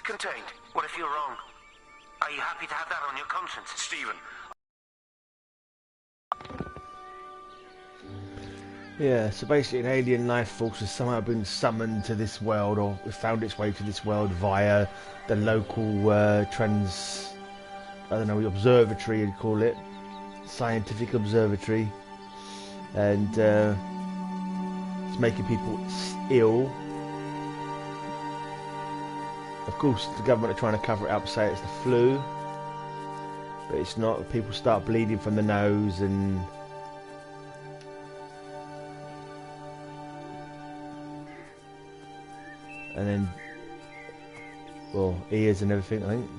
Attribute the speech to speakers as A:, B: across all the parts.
A: contained? What if you're wrong? Are you happy to have that on your conscience?
B: Stephen.
C: Yeah, so basically an alien life force has somehow been summoned to this world, or found its way to this world via the local observatory, you'd call it, scientific observatory, and it's making people ill. Of course, the government are trying to cover it up, say it's the flu, but it's not. People start bleeding from the nose and then, well, ears and everything, I think.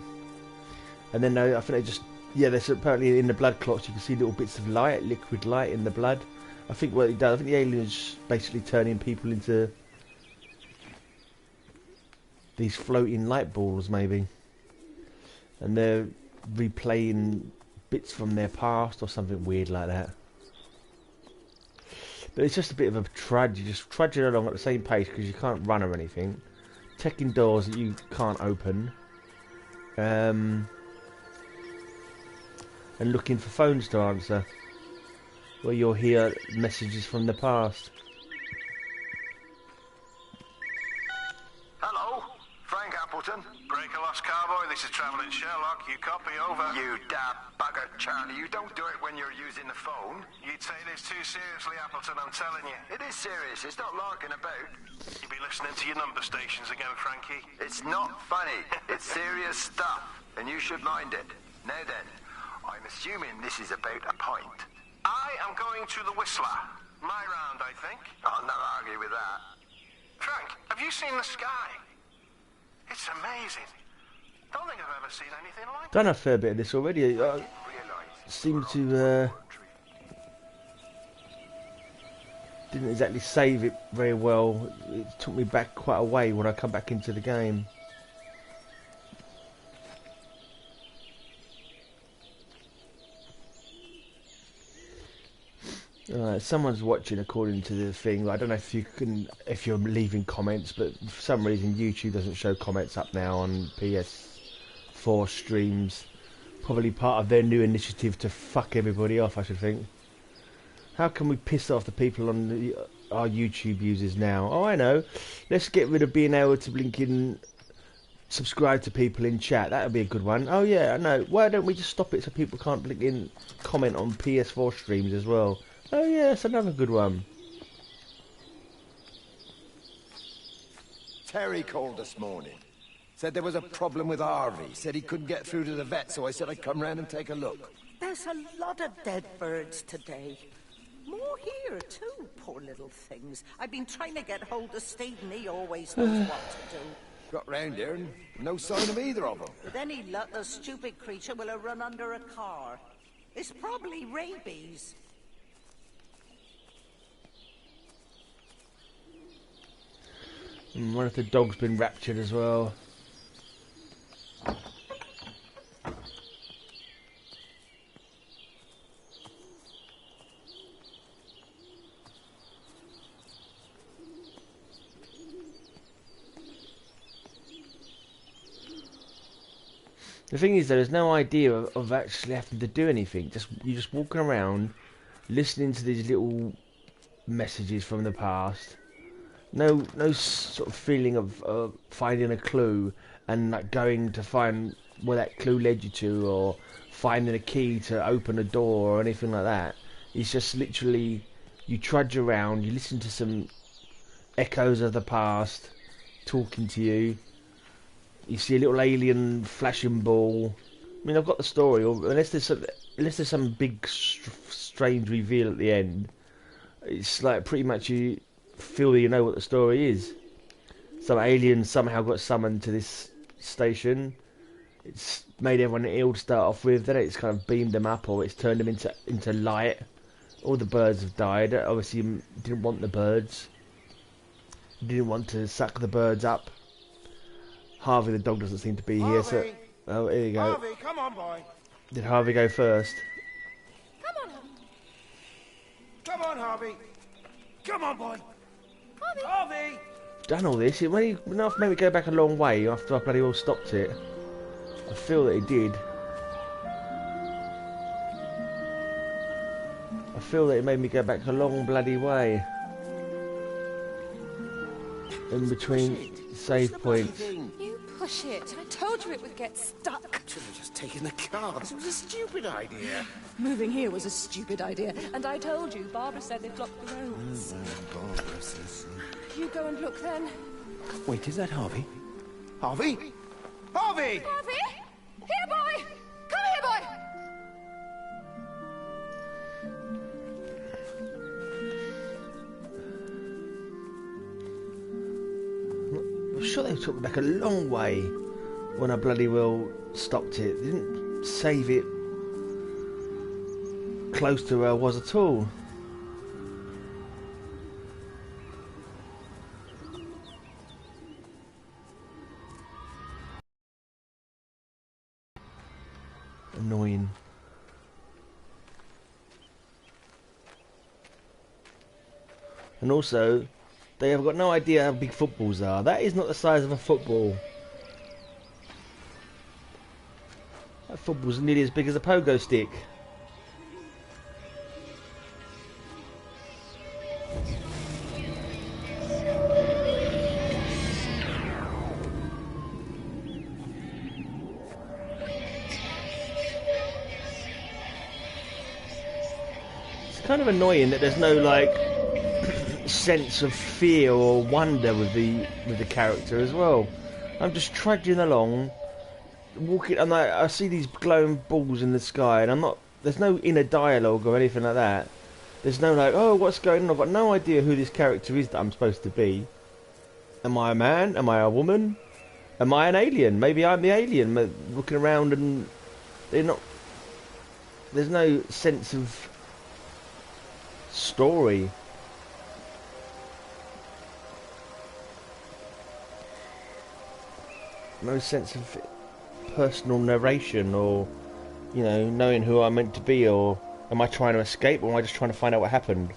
C: And then I think they just, yeah, there's apparently in the blood clots you can see little bits of light, liquid light in the blood. I think what it does, I think the aliens basically turning people into these floating light balls, maybe. And they're replaying bits from their past or something weird like that. But it's just a bit of a trudge. You're just trudging along at the same pace because you can't run or anything. Checking doors that you can't open. And looking for phones to answer. Where you'll hear messages from the past.
B: Hello, Frank Appleton. Breaker Lost Cowboy, this is Travelling Sherlock. You copy, over. You damn bugger, Charlie. You don't do it when you're using the phone. You'd say this too seriously, Appleton, I'm telling you. It is serious. It's not larking about. You be listening to your number stations again, Frankie. It's not funny. It's serious stuff, and you should mind it. Now then, I'm assuming this is about a pint. I am going to the Whistler. My round, I think. I'll not argue with that. Frank, have you seen the sky? It's amazing. Don't think I've ever seen anything like it.
C: Done a fair bit of this already. I seem to didn't exactly save it very well. It took me back quite a way when I come back into the game. Someone's watching according to the thing. I don't know if you can, if you're leaving comments, but for some reason YouTube doesn't show comments up now on PS4 streams. Probably part of their new initiative to fuck everybody off, I should think. How can we piss off the people on our YouTube users now? Oh, I know. Let's get rid of being able to blink in, subscribe to people in chat. That would be a good one. Oh yeah, I know. Why don't we just stop it so people can't blink in, comment on PS4 streams as well? Oh yeah, that's another good one.
D: Terry called this morning. Said there was a problem with Harvey. Said he couldn't get through to the vet, so I said I'd come round and take a look.
E: There's a lot of dead birds today. More here, too, poor little things. I've been trying to get hold of Steve, and he always knows what to do.
D: Got round here and no sign of either of them.
E: With any luck, the stupid creature will have run under a car. It's probably rabies.
C: What if the dog's been raptured as well? The thing is, there's no idea of actually having to do anything. You're just walking around, listening to these little messages from the past. No sort of feeling of finding a clue and like going to find where that clue led you to, or finding a key to open a door or anything like that. It's just literally you trudge around, you listen to some echoes of the past talking to you. You see a little alien flashing ball. I mean, I've got the story, unless there's some big strange reveal at the end. It's like pretty much you feel you know what the story is. Some alien somehow got summoned to this station. It's made everyone ill to start off with. Then it's kind of beamed them up, or it's turned them into light. All the birds have died. Obviously, you didn't want the birds. You didn't want to suck the birds up. Harvey the dog doesn't seem to be here, so... Oh, here you go.
F: Harvey, come on, boy.
C: Did Harvey go first?
F: Come on, Harvey. Come on, Harvey. Come on, boy.
E: Harvey.
F: Harvey.
C: done all this, it made me go back a long way after I bloody well stopped it. I feel that it did. I feel that it made me go back a long bloody way. In between save points.
F: You push it. I told you it would get stuck.
G: Should have just taken the car. This was a stupid idea.
F: Moving here was a stupid idea. And I told you, Barbara said they blocked the roads.
G: Barbara says.
F: You go and look then.
G: Wait, is that Harvey? Harvey? Harvey!
F: Harvey! Here, boy! Come here, boy!
C: I'm sure they took me back a long way when I bloody well stopped it. They didn't save it close to where I was at all. Annoying. And also, they have got no idea how big footballs are. That is not the size of a football. That football's nearly as big as a pogo stick. It's kind of annoying that there's no, like, sense of fear or wonder with the character as well. I'm just trudging along, walking, and I see these glowing balls in the sky, and there's no inner dialogue or anything like that. There's no like, oh, what's going on? I've got no idea who this character is that I'm supposed to be. Am I a man? Am I a woman? Am I an alien? Maybe I'm the alien, looking around, and there's no sense of story. No sense of personal narration, or, you know, knowing who I'm meant to be, or am I trying to escape, or am I just trying to find out what happened?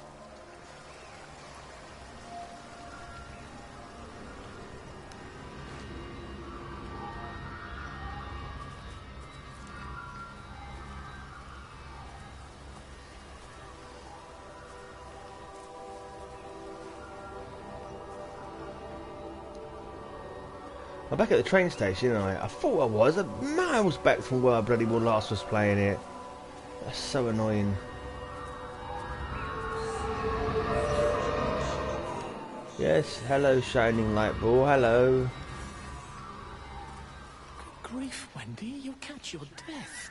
C: I'm back at the train station, and I thought I was miles back from where I bloody well last was playing it. That's so annoying. Yes, hello, shining light ball, hello.
G: Good grief, Wendy, you'll catch your death.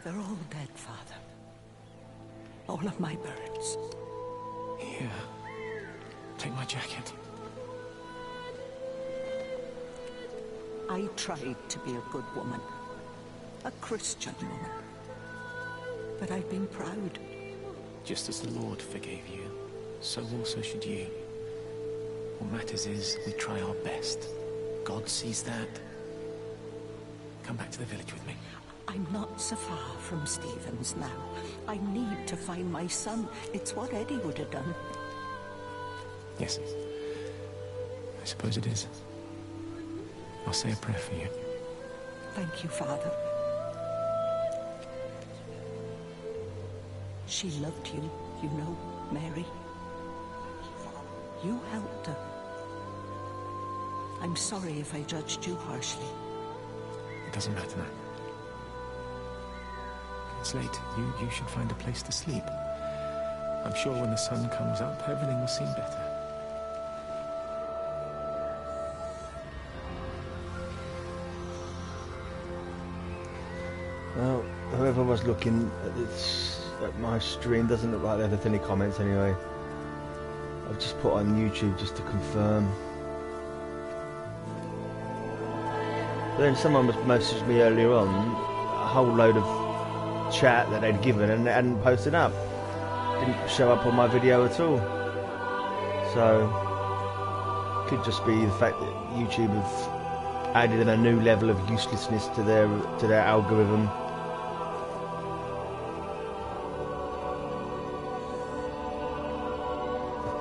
E: They're all dead, Father. All of my birds.
G: Here, take my jacket.
E: I tried to be a good woman. A Christian woman. But I've been proud.
G: Just as the Lord forgave you, so also should you. What matters is we try our best. God sees that. Come back to the village with me.
E: I'm not so far from Stevens now. I need to find my son. It's what Eddie would have done.
G: Yes, I suppose it is. I'll say a prayer for you.
E: Thank you, Father. She loved you, you know, Mary. You helped her. I'm sorry if I judged you harshly.
G: It doesn't matter now. It's late. You should find a place to sleep. I'm sure when the sun comes up, everything will seem better.
C: Well, whoever was looking at my stream doesn't look like they left any comments anyway. I've just put on YouTube just to confirm. But then someone was messaged me earlier on a whole load of chat that they'd given and they hadn't posted up. Didn't show up on my video at all. So could just be the fact that YouTube have added in a new level of uselessness to their algorithm.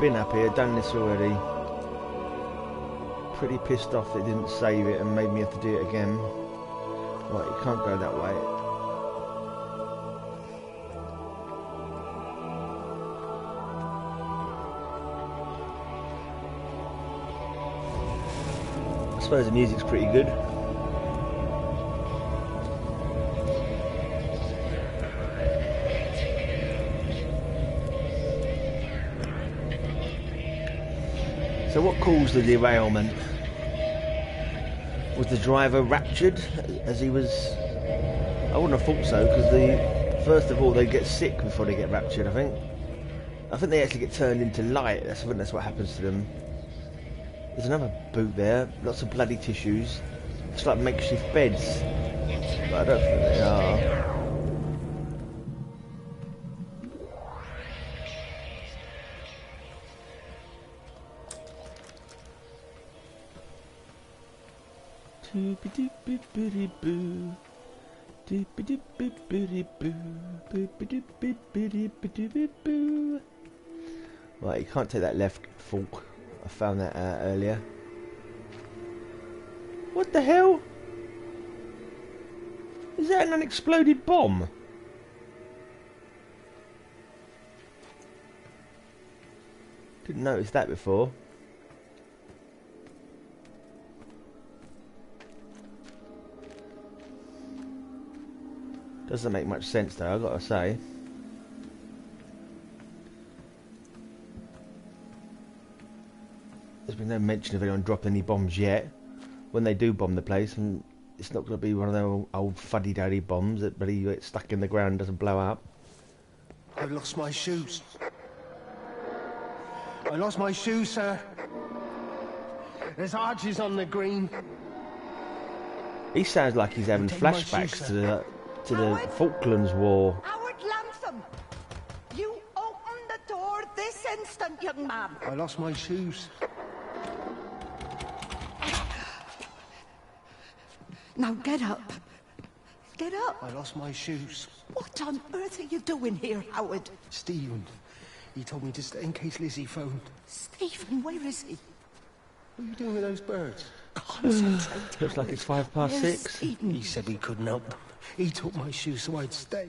C: Been up here, done this already. Pretty pissed off that it didn't save it and made me have to do it again. Right, you can't go that way. I suppose the music's pretty good. So what caused the derailment? Was the driver raptured as he was? I wouldn't have thought so, because first of all they get sick before they get raptured. I think they actually get turned into light. I think that's what happens to them. There's another boot there, lots of bloody tissues. It's like makeshift beds, but I don't think they are. Right, you can't take that left fork. I found that out earlier. What the hell? Is that an unexploded bomb? Didn't notice that before. Doesn't make much sense though, I've got to say. There's been no mention of anyone dropping any bombs yet. When they do bomb the place, and it's not going to be one of those old fuddy-duddy bombs that really get stuck in the ground and doesn't blow up.
D: I lost my shoes. I lost my shoes, sir. There's arches on the green.
C: He sounds like he's having flashbacks to the Falklands War.
E: Howard Lantham! You open the door this instant, young man!
D: I lost my shoes.
E: Now get up. Get up.
D: I lost my shoes.
E: What on earth are you doing here, Howard?
D: Stephen, he told me to stay in case Lizzie phoned.
E: Stephen, where is he?
D: What are you doing with those birds?
E: Concentrate.
C: Looks like it's 6:05.
E: Stephen?
D: He said we couldn't help them. He took my shoes so I'd stay.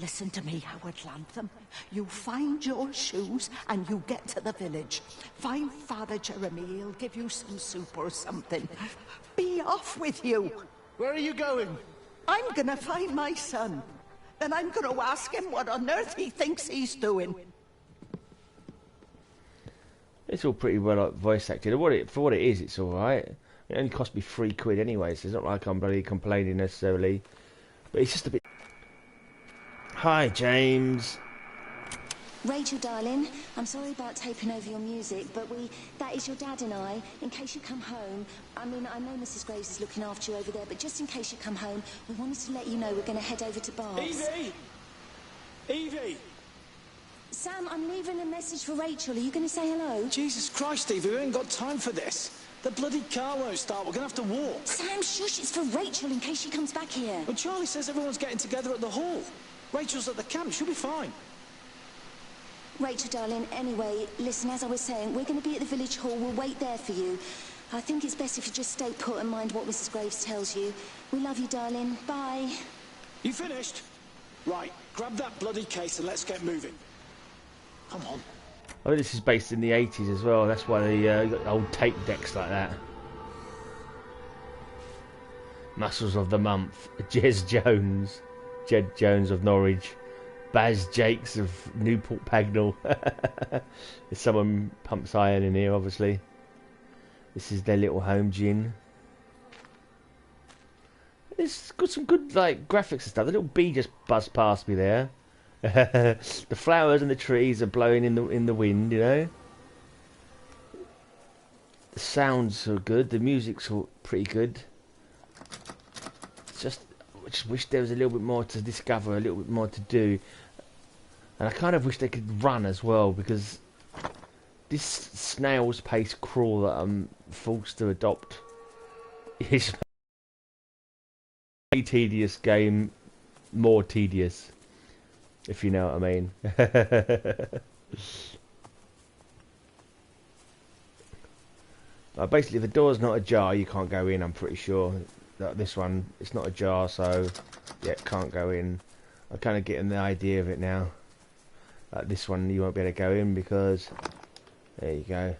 E: Listen to me, Howard Lantham. You find your shoes and you get to the village. Find Father Jeremy, he'll give you some soup or something. Be off with you.
D: Where are you going?
E: I'm gonna find my son. Then I'm gonna ask him what on earth he thinks he's doing.
C: It's all pretty well voice acted. For what it is, it's alright. It only cost me £3 anyway, so it's not like I'm bloody complaining necessarily. But it's just a bit... Hi, James.
H: Rachel, darling, I'm sorry about taping over your music, but that is your dad and I, in case you come home. I mean, I know Mrs. Graves is looking after you over there, but just in case you come home, we wanted to let you know we're going to head over to Bars.
G: Evie! Evie!
H: Sam, I'm leaving a message for Rachel. Are you going to say hello?
G: Jesus Christ, Evie, we ain't got time for this. The bloody car won't start. We're going to have to walk.
H: Sam, shush, it's for Rachel in case she comes back here.
G: But Charlie says everyone's getting together at the hall. Rachel's at the camp. She'll be fine.
H: Rachel, darling, anyway, listen, as I was saying, we're going to be at the village hall. We'll wait there for you. I think it's best if you just stay put and mind what Mrs. Graves tells you. We love you, darling. Bye.
G: You finished? Right, grab that bloody case and let's get moving. Come on.
C: I think this is based in the 80s as well. That's why they got old tape decks like that. Muscles of the Month. Jez Jones. Jed Jones of Norwich. Baz Jakes of Newport Pagnell. There's someone pumps iron in here, obviously. This is their little home gin. It's got some good like graphics and stuff. The little bee just buzzed past me there. The flowers and the trees are blowing in the wind, you know. The sounds are good. The music's all pretty good. It's just, I just wish there was a little bit more to discover, a little bit more to do. And I kind of wish they could run as well, because this snail's pace crawl that I'm forced to adopt is a tedious game, more tedious, if you know what I mean. Basically, if the door's not ajar, you can't go in. I'm pretty sure. Like this one, it's not ajar, so yeah, can't go in. I'm kind of getting the idea of it now. Like this one, you won't be able to go in because there you go.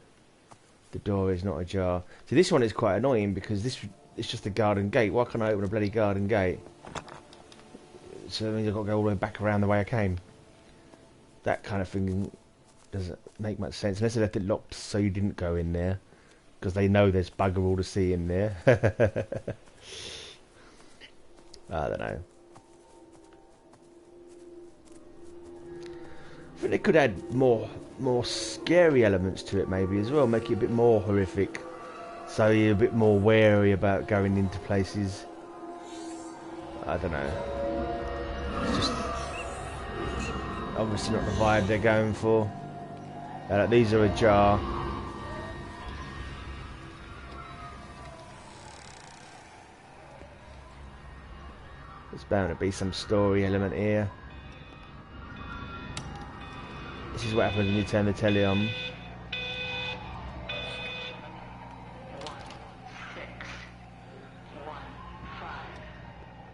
C: The door is not ajar. So this one is quite annoying because it's just a garden gate. Why can't I open a bloody garden gate? So that means I've got to go all the way back around the way I came. That kind of thing doesn't make much sense unless they left it locked so you didn't go in there, because they know there's bugger all to see in there. I don't know. I think they could add more scary elements to it maybe as well, make it a bit more horrific, so you're a bit more wary about going into places. I don't know. It's just obviously not the vibe they're going for. These are ajar. There's bound to be some story element here. This is what happens when you turn the telly on.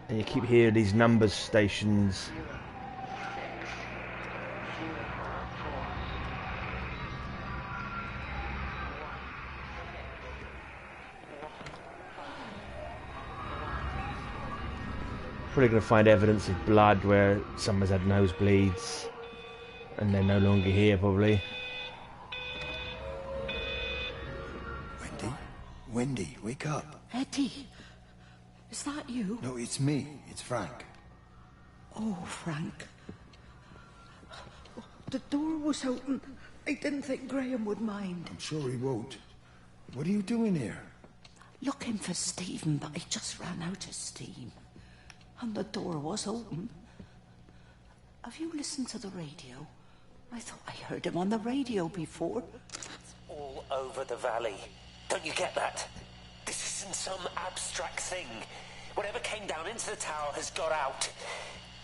C: And you keep hearing these numbers stations. Probably going to find evidence of blood where someone's had nosebleeds and they're no longer here, probably.
D: Wendy, wake up.
E: Eddie, is that you?
D: No, it's me. It's Frank.
E: Oh, Frank. The door was open. I didn't think Graham would mind.
D: I'm sure he won't. What are you doing here?
E: Looking for Stephen, but I just ran out of steam. And the door was open. Have you listened to the radio? I thought I heard him on the radio before.
A: It's all over the valley. Don't you get that? This isn't some abstract thing. Whatever came down into the tower has got out.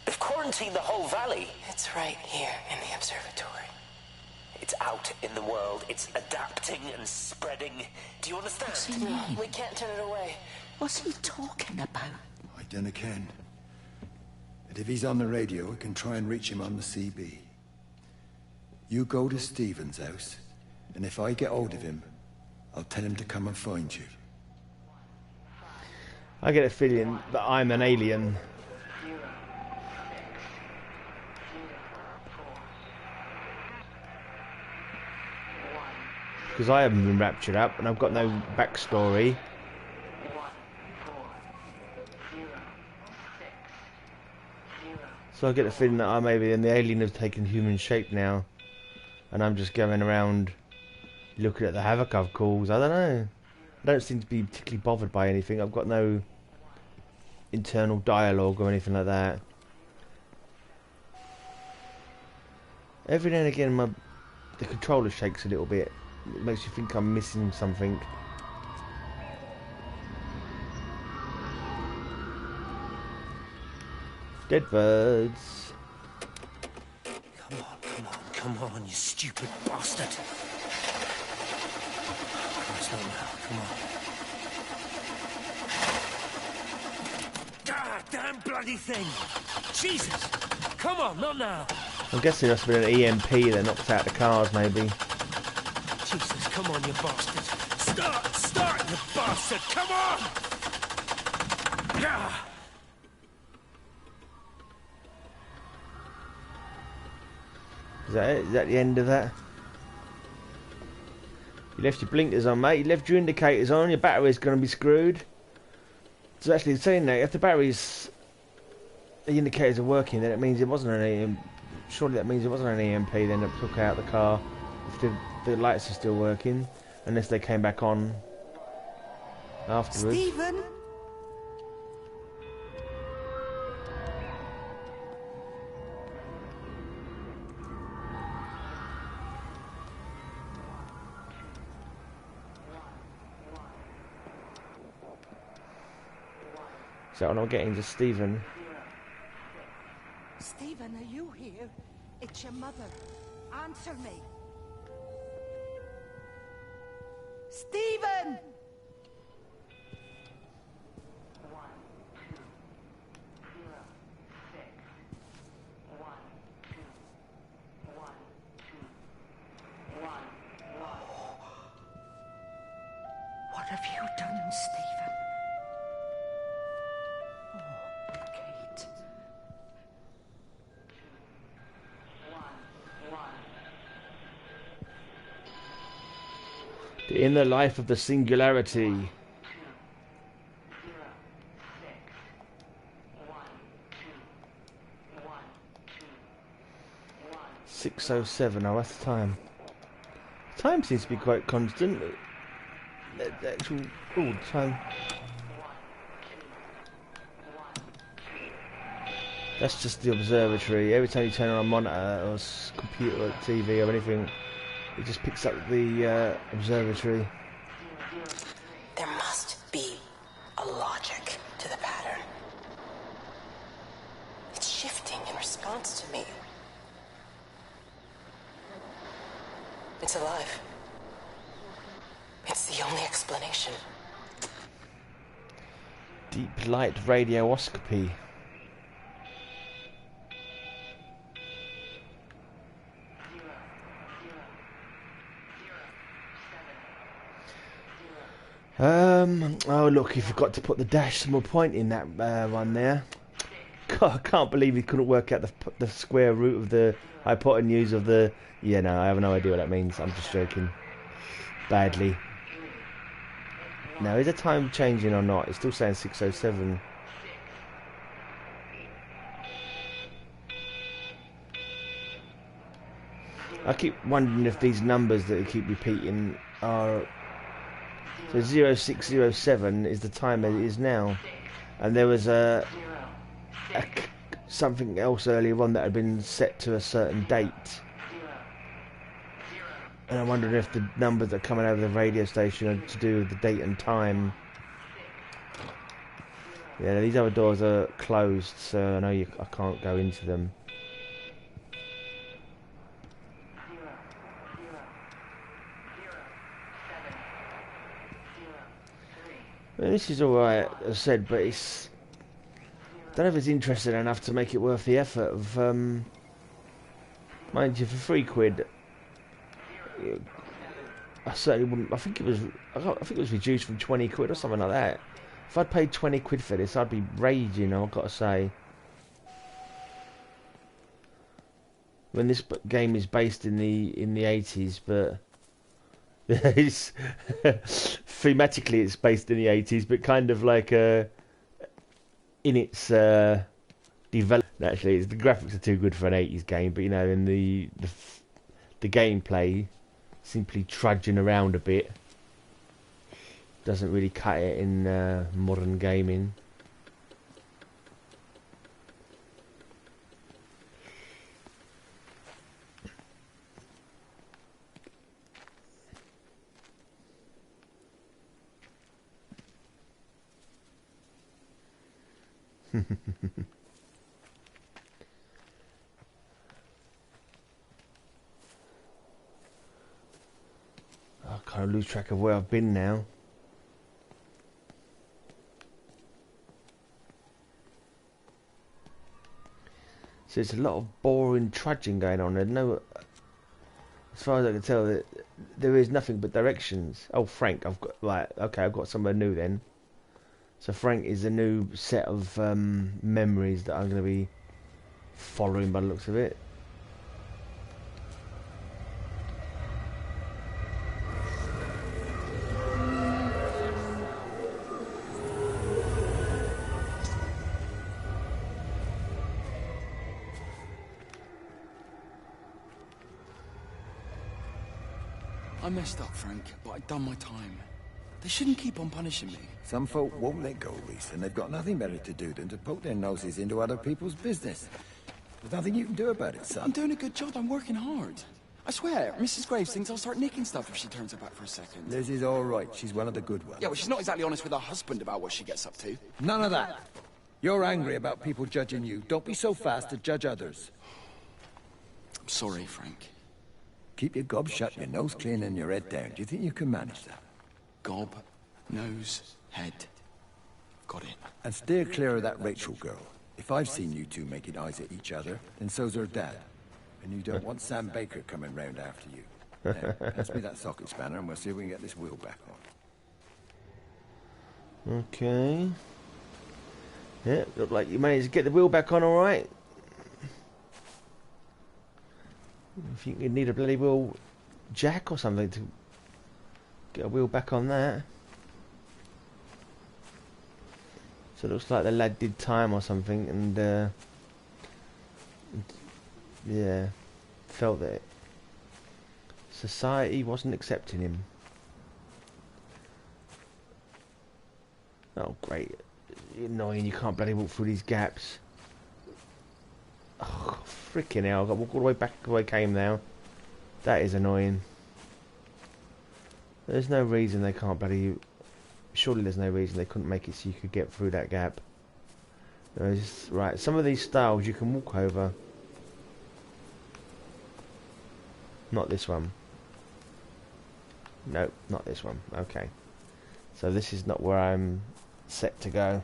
A: They've quarantined the whole valley.
I: It's right here in the observatory.
A: It's out in the world. It's adapting and spreading. Do you understand?
E: What's he mean?
I: We can't turn it away.
E: What's he talking about?
D: I dunno ken. But if he's on the radio, I can try and reach him on the CB. You go to Stephen's house, and if I get hold of him, I'll tell him to come and find you.
C: I get a feeling that I'm an alien. Because I haven't been raptured up and I've got no backstory. So I get the feeling that I maybe and the alien has taken human shape now. And I'm just going around looking at the havoc I've caused. I don't know. I don't seem to be particularly bothered by anything. I've got no internal dialogue or anything like that. Every now and again the controller shakes a little bit. It makes you think I'm missing something. Dead birds.
A: Come on, you stupid bastard. It's not now, come on. God damn bloody thing! Jesus! Come on, not now!
C: I'm guessing that's been an EMP that knocked out the cars, maybe.
A: Jesus, come on, you bastard! Start, you bastard! Come on! Yeah.
C: Is that it? Is that the end of that? You left your blinkers on, mate. You left your indicators on. Your battery's going to be screwed. It's actually saying that if the indicators are working, then it means it wasn't an EMP. Surely that means it wasn't an EMP then that took out the car. If the lights are still working, unless they came back on afterwards.
E: Stephen?
C: Is that what I'm getting to Stephen?
E: Stephen, are you here? It's your mother. Answer me. Stephen! What have you done, Stephen? Oh, Kate.
C: The inner life of the singularity. 6:07. Oh, that's the time. Time seems to be quite constant. The actual time. That's just the observatory. Every time you turn on a monitor or computer or TV or anything, it just picks up the observatory.
I: There must be a logic to the pattern. It's shifting in response to me. It's alive. It's the only explanation.
C: Deep light radioscopy. Oh look, he forgot to put the decimal point in that one there. God, I can't believe he couldn't work out the square root of the hypotenuse of the... Yeah, no, I have no idea what that means. I'm just joking. Badly. Now, is the time changing or not? It's still saying 6:07. I keep wondering if these numbers that they keep repeating are... So 0607 is the time that it is now. And there was something else earlier on that had been set to a certain date. And I'm wondering if the numbers that are coming over the radio station are to do with the date and time. Yeah, these other doors are closed, so I know I can't go into them. Well, this is alright, as I said, but it's... I don't know if it's interesting enough to make it worth the effort of... mind you, for £3... I certainly wouldn't... I think it was reduced from 20 quid or something like that. If I'd paid 20 quid for this, I'd be raging, I've got to say. When this game is based in the 80s, but... it's thematically it's based in the 80s, but kind of like in its development. Actually, the graphics are too good for an 80s game, but you know, in the gameplay, simply trudging around a bit doesn't really cut it in modern gaming. I kind of lose track of where I've been now. So it's a lot of boring trudging going on. There's no, as far as I can tell, there is nothing but directions. Oh, Frank, I've got okay, I've got somewhere new then. So Frank is a new set of memories that I'm going to be following by the looks of it.
J: I messed up, Frank, but I'd done my time. They shouldn't keep on punishing me.
D: Some folk won't let go, Reese, and they've got nothing better to do than to poke their noses into other people's business. There's nothing you can do about it, son.
J: I'm doing a good job. I'm working hard. I swear, Mrs. Graves thinks I'll start nicking stuff if she turns her back for a second.
D: Liz is all right. She's one of the good ones.
J: Yeah, well, she's not exactly honest with her husband about what she gets up to.
D: None of that. You're angry about people judging you. Don't be so fast to judge others.
J: I'm sorry, Frank.
D: Keep your gob shut, your nose clean, and your head down. Do you think you can manage that?
J: Gob, nose, head. Got it.
D: And steer clear of that Rachel girl. If I've seen you two making eyes at each other, then so's her dad. And you don't want Sam Baker coming round after you. Now, pass me that socket spanner and we'll see if we can get this wheel back on.
C: Okay. Yeah, look like you managed to get the wheel back on alright. I think you need a bloody wheel jack or something to get a wheel back on that. So it looks like the lad did time or something and yeah, felt that society wasn't accepting him. Oh great. Annoying, you can't bloody walk through these gaps. Oh, freaking hell, I've got to walk all the way back the way I came now. That is annoying. There's no reason they can't bloody... Surely there's no reason they couldn't make it so you could get through that gap. Right, some of these styles you can walk over. Not this one. Nope, not this one. Okay. So this is not where I'm set to go.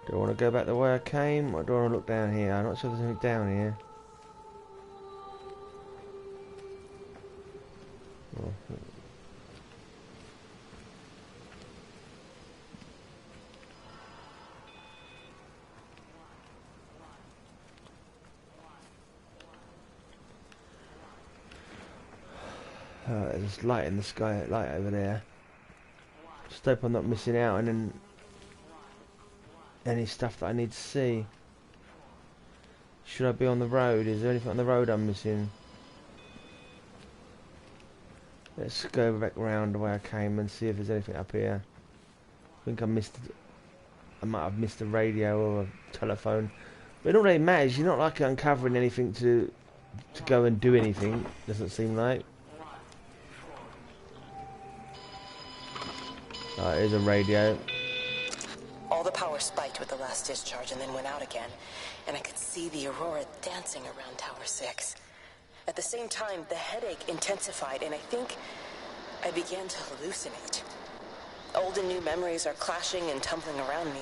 C: Do I want to go back the way I came, or do I want to look down here? I'm not sure there's anything down here. Oh. There's light in the sky, light over there. Just hope I'm not missing out on any stuff that I need to see. Should I be on the road? Is there anything on the road I'm missing? Let's go back round the way I came and see if there's anything up here. I think I might have missed a radio or a telephone. But it don't really matter. You're not like uncovering anything to go and do anything. Doesn't seem like. Oh, here's a radio.
I: All the power spiked with the last discharge and then went out again, and I could see the aurora dancing around Tower 6. At the same time, the headache intensified, and I think I began to hallucinate. Old and new memories are clashing and tumbling around me.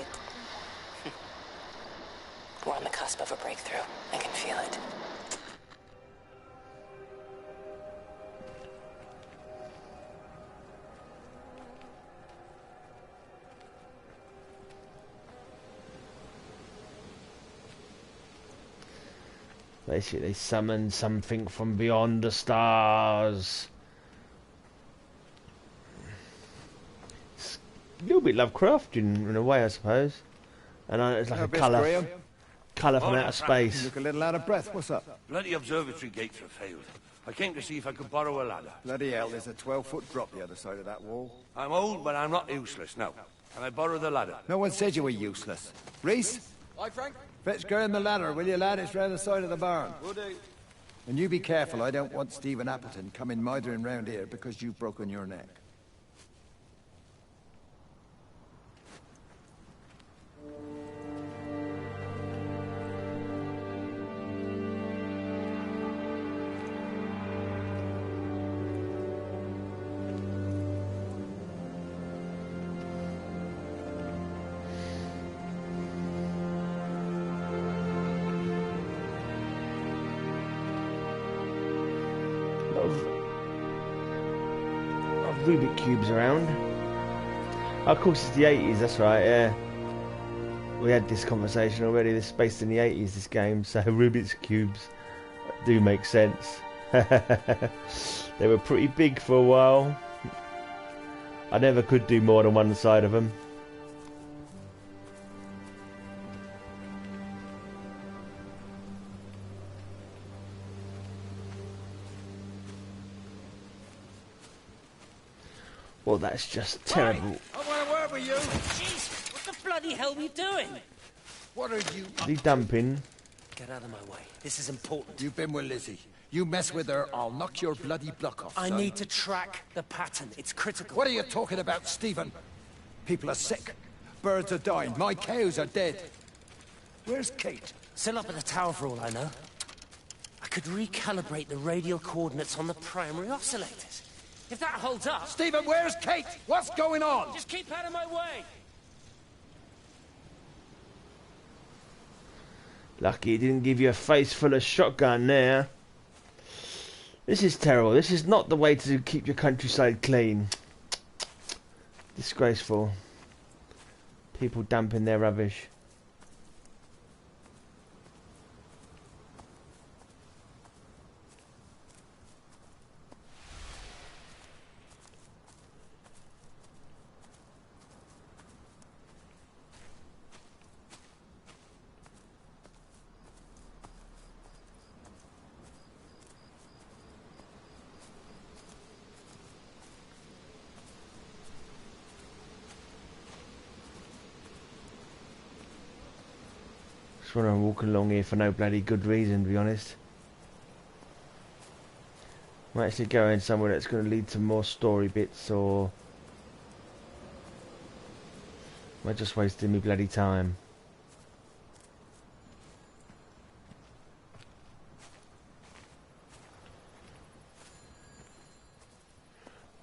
I: We're on the cusp of a breakthrough. I can feel it.
C: Basically, summon something from beyond the stars. It's a little bit Lovecraftian in a way, I suppose. And it's like a colour from outer space.
D: You look a little out of breath. What's up?
K: Bloody observatory gates have failed. I came to see if I could borrow a ladder.
D: Bloody hell, there's a 12-foot drop the other side of that wall.
K: I'm old, but I'm not useless. Now, can I borrow the ladder?
D: No one said you were useless. Reese?
J: Hi, Frank.
D: Fetch Graham the ladder, will you, lad? It's round the side of the barn.
J: Will do.
D: And you be careful. I don't want Stephen Appleton coming mithering round here because you've broken your neck.
C: Rubik cubes around. Oh, of course, it's the 80s. That's right. Yeah, we had this conversation already. This is based in the 80s. This game, so Rubik's cubes do make sense. They were pretty big for a while. I never could do more than one side of them. Well, that's just terrible.
K: I want to work with you.
A: Jeez, what the bloody hell are we doing?
K: What are you...
C: Are you dumping?
A: Get out of my way. This is important.
D: You've been with Lizzie. You mess with her, I'll knock your bloody block off,
A: I
D: son.
A: need to track the pattern. It's critical.
D: What are you talking about, Stephen? People are sick. Birds are dying. My cows are dead.
K: Where's Kate?
A: Still up at the tower for all I know. I could recalibrate the radial coordinates on the primary oscillators. If that holds up...
K: Stephen, where's Kate? What's going on?
A: Just keep out of my way!
C: Lucky he didn't give you a face full of shotgun there. This is terrible. This is not the way to keep your countryside clean. Disgraceful. People dumping their rubbish. Just want to walk along here for no bloody good reason, to be honest. I'm actually going somewhere that's going to lead to more story bits, or am I just wasting me bloody time?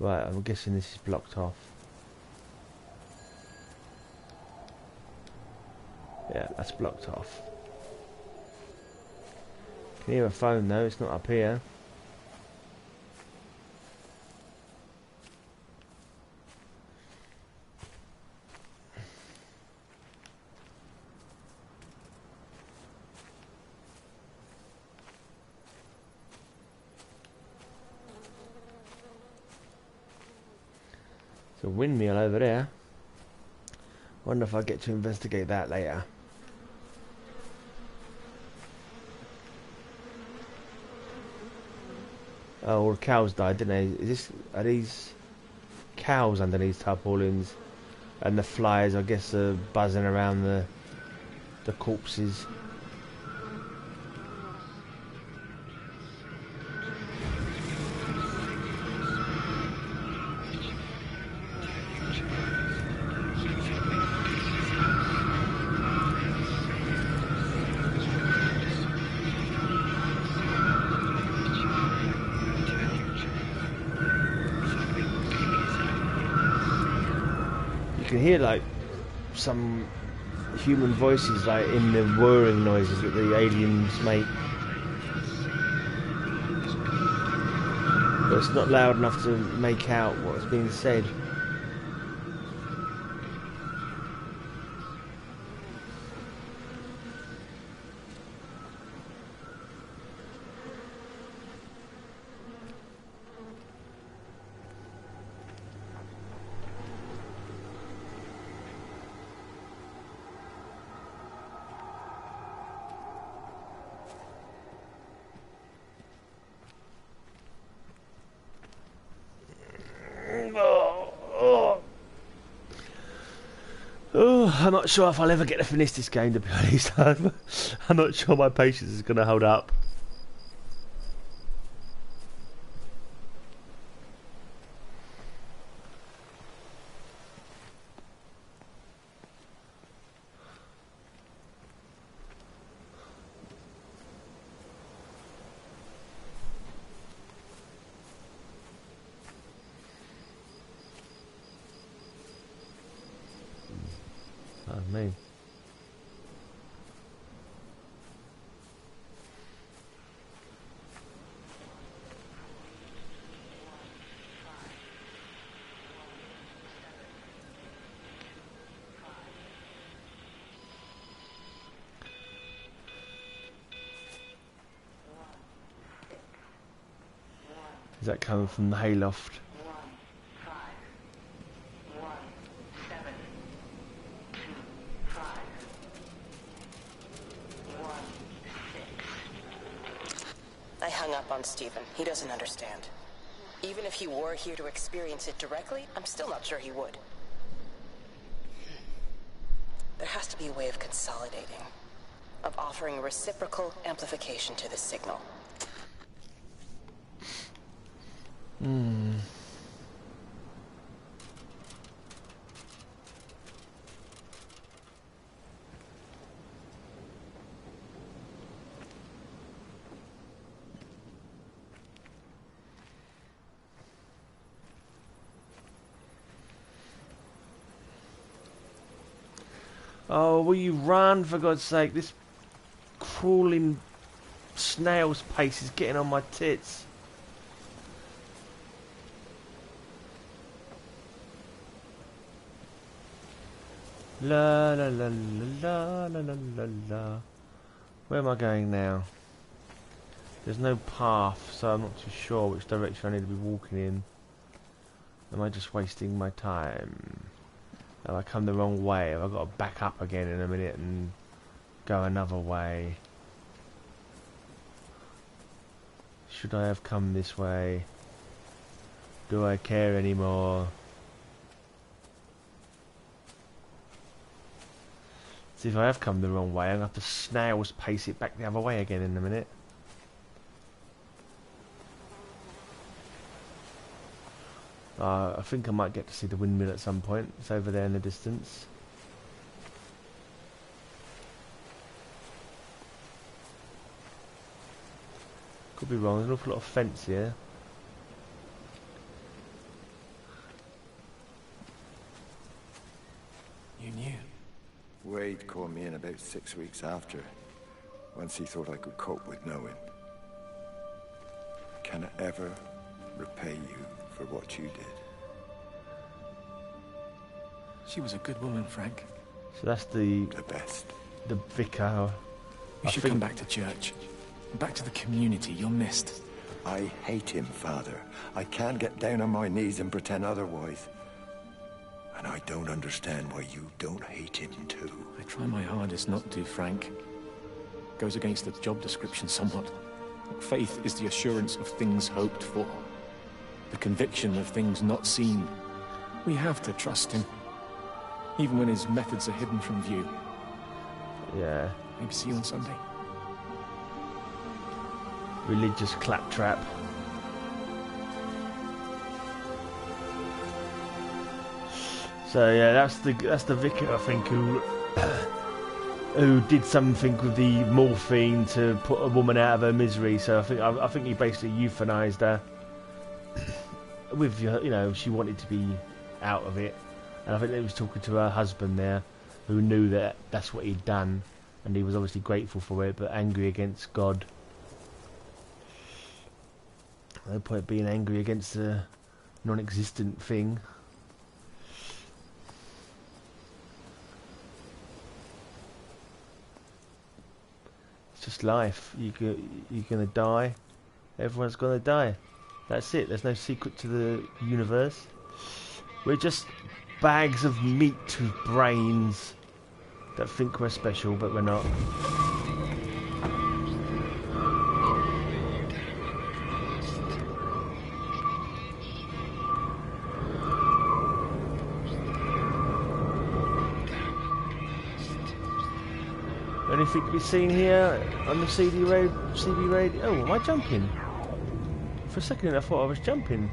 C: Right, I'm guessing this is blocked off. Yeah, that's blocked off. Can hear a phone though, it's not up here. There's a windmill over there. Wonder if I get to investigate that later. Oh, all the cows died, didn't they? Are these cows under these tarpaulins? And the flies, I guess, are buzzing around the corpses. You can hear like some human voices like in the whirring noises that the aliens make, but it's not loud enough to make out what's being said. Oh, I'm not sure if I'll ever get to finish this game, to be honest. I'm not sure my patience is going to hold up. Me. Is that coming from the hayloft?
I: I hung up on Stephen. He doesn't understand. Even if he were here to experience it directly, I'm still not sure he would. There has to be a way of consolidating, of offering reciprocal amplification to this signal.
C: Oh, will you run, for God's sake? This crawling snail's pace is getting on my tits. La la la la la la la la. Where am I going now? There's no path, so I'm not too sure which direction I need to be walking in. Am I just wasting my time? Have I come the wrong way? Have I got to back up again in a minute and go another way? Should I have come this way? Do I care anymore? See, if I have come the wrong way, I'm going to have to snail's pace it back the other way again in a minute. I think I might get to see the windmill at some point. It's over there in the distance. Could be wrong, there's an awful lot of fence here.
G: You knew?
D: Wade called me in about 6 weeks after, once he thought I could cope with knowing. Can I ever repay you for what you did?
G: She was a good woman, Frank.
C: So that's the
D: best.
C: The vicar.
G: You should come back to church. Back to the community. You're missed.
D: I hate him, Father. I can't get down on my knees and pretend otherwise. And I don't understand why you don't hate him too.
G: I try my hardest not to, Frank. Goes against the job description somewhat. Faith is the assurance of things hoped for. The conviction of things not seen. We have to trust him. Even when his methods are hidden from view.
C: Yeah.
G: Maybe see you on Sunday.
C: Religious claptrap. So yeah, that's the vicar, I think, who did something with the morphine to put a woman out of her misery. So I think he basically euthanized her. With, you know, she wanted to be out of it, and I think he was talking to her husband there, who knew that that's what he'd done, and he was obviously grateful for it, but angry against God. No point being angry against a non-existent thing. It's just life. You're gonna die. Everyone's gonna die. That's it. There's no secret to the universe. We're just bags of meat with brains that think we're special, but we're not. Anything to be seen here on the CB radio? Oh, am I jumping? For a second I thought I was jumping.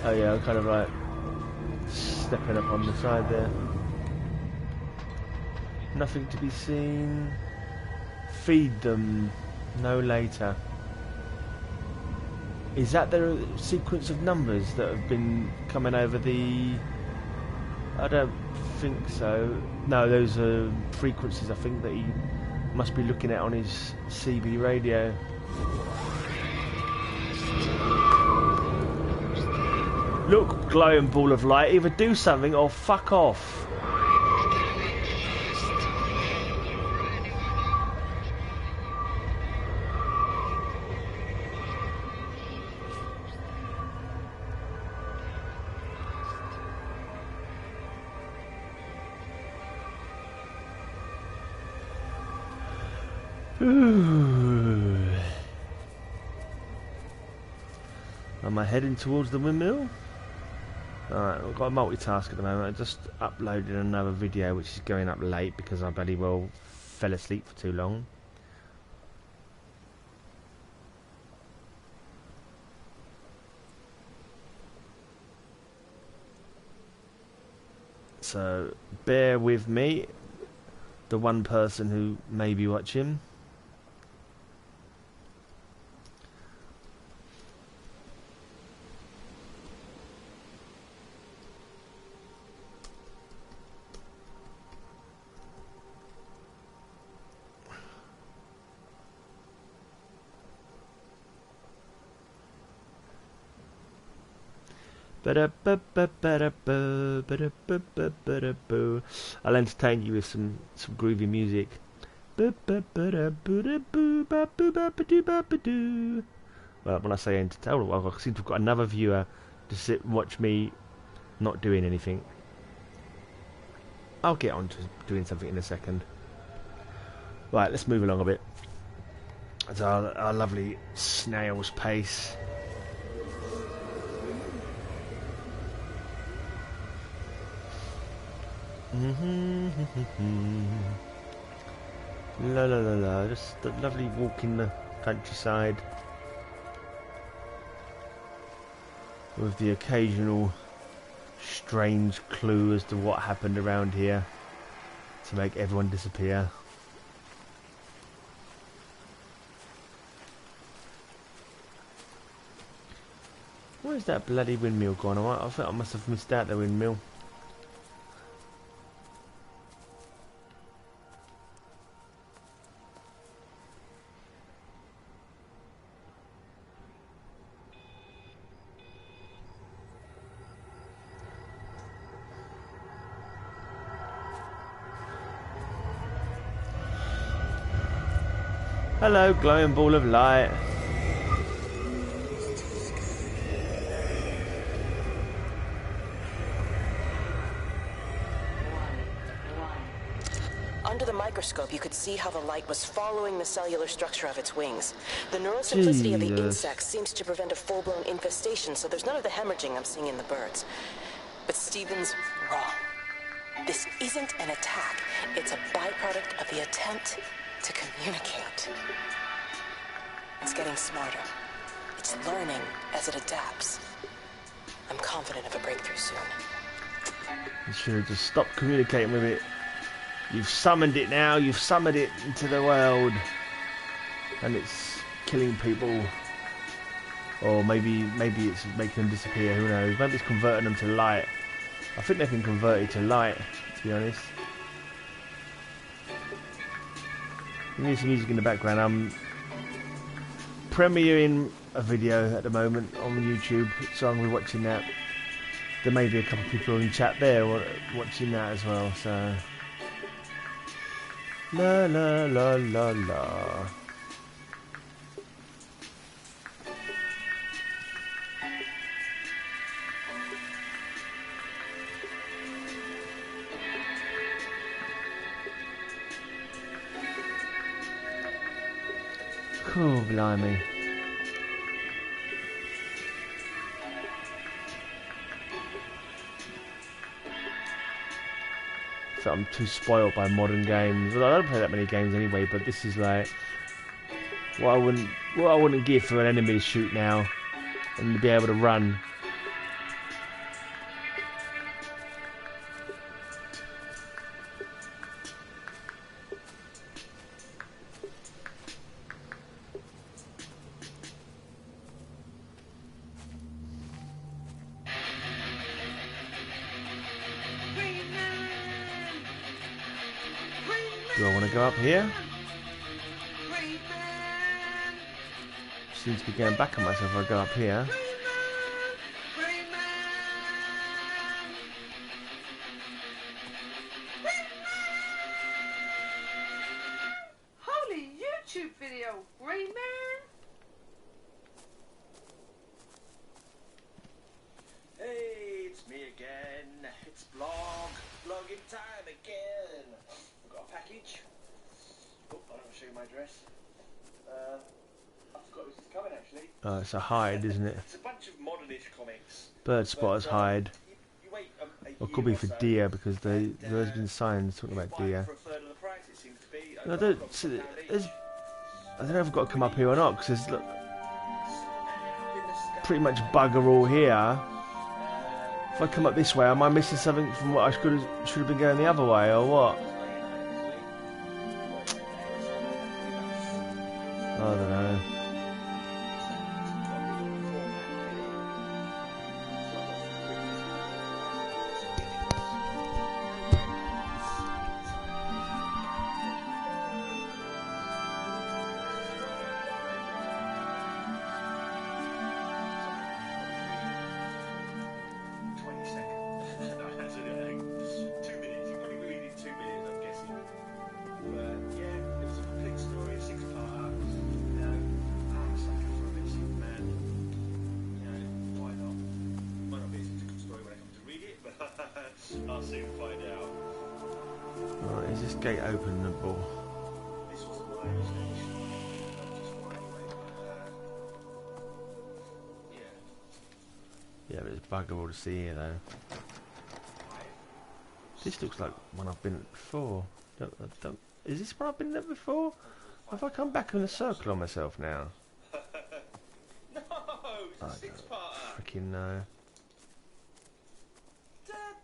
C: Oh yeah, I'm kind of like stepping up on the side there. Nothing to be seen. Feed them no later. Is that the sequence of numbers that have been coming over the... I don't think so. No, those are frequencies I think that he must be looking at on his CB radio. Look, glowing ball of light, either do something or fuck off. Am I heading towards the windmill? Alright, I've got a multitask at the moment. I just uploaded another video which is going up late because I bloody well fell asleep for too long. So bear with me, the one person who may be watching. I'll entertain you with some groovy music. Well, when I say entertain, I seem to have got another viewer to sit and watch me not doing anything. I'll get on to doing something in a second. Right, let's move along a bit. It's our lovely snail's pace. La la la la, just a lovely walk in the countryside with the occasional strange clue as to what happened around here to make everyone disappear. Where's that bloody windmill gone? I think I must have missed out the windmill. Hello, glowing ball of light.
I: Under the microscope, you could see how the light was following the cellular structure of its wings. The neural simplicity of the insects seems to prevent a full-blown infestation, so there's none of the hemorrhaging I'm seeing in the birds. But Stephen's wrong. This isn't an attack. It's a byproduct of the attempt to communicate. It's getting smarter. It's learning as it adapts. I'm confident of a breakthrough soon.
C: You should have just stopped communicating with it. You've summoned it now, you've summoned it into the world. And it's killing people. Or maybe it's making them disappear, who knows. Maybe it's converting them to light. I think they can convert it to light, to be honest. You need some music in the background. I'm premiering a video at the moment on YouTube, so I'm watching that. There may be a couple of people in chat there watching that as well, so... La la la la la. Cool, blimey. So I'm too spoiled by modern games. Well, I don't play that many games anyway, but this is like what I wouldn't give for an enemy to shoot now and to be able to run. Do I want to go up here? Seems to be going back on myself if I go up here.
L: Holy YouTube video, Rayman!
M: Hey, it's me again. It's vlogging time again. I've got a package. Oh, I don't show you my address. I forgot this is coming actually.
C: Oh, it's a hide, isn't it?
M: It's a bunch of modern-ish comics.
C: Bird spotters hide.
M: You wait
C: Or could be for deer because there's been signs talking about deer. And I don't know if I've got to come up here or not because there's pretty much bugger all here. If I come up this way, am I missing something from what I should have been going the other way or what? I don't know.
M: I'll soon find out.
C: Right, is this gate openable?
M: This was the way station. Just one anyway. Yeah.
C: Yeah, but it's buggable to see here though. This looks like one I've been at before. Is this one I've been at before? Have I come back in a circle on myself now?
M: No, it's a six-parter.
C: Freaking no.
M: Dad,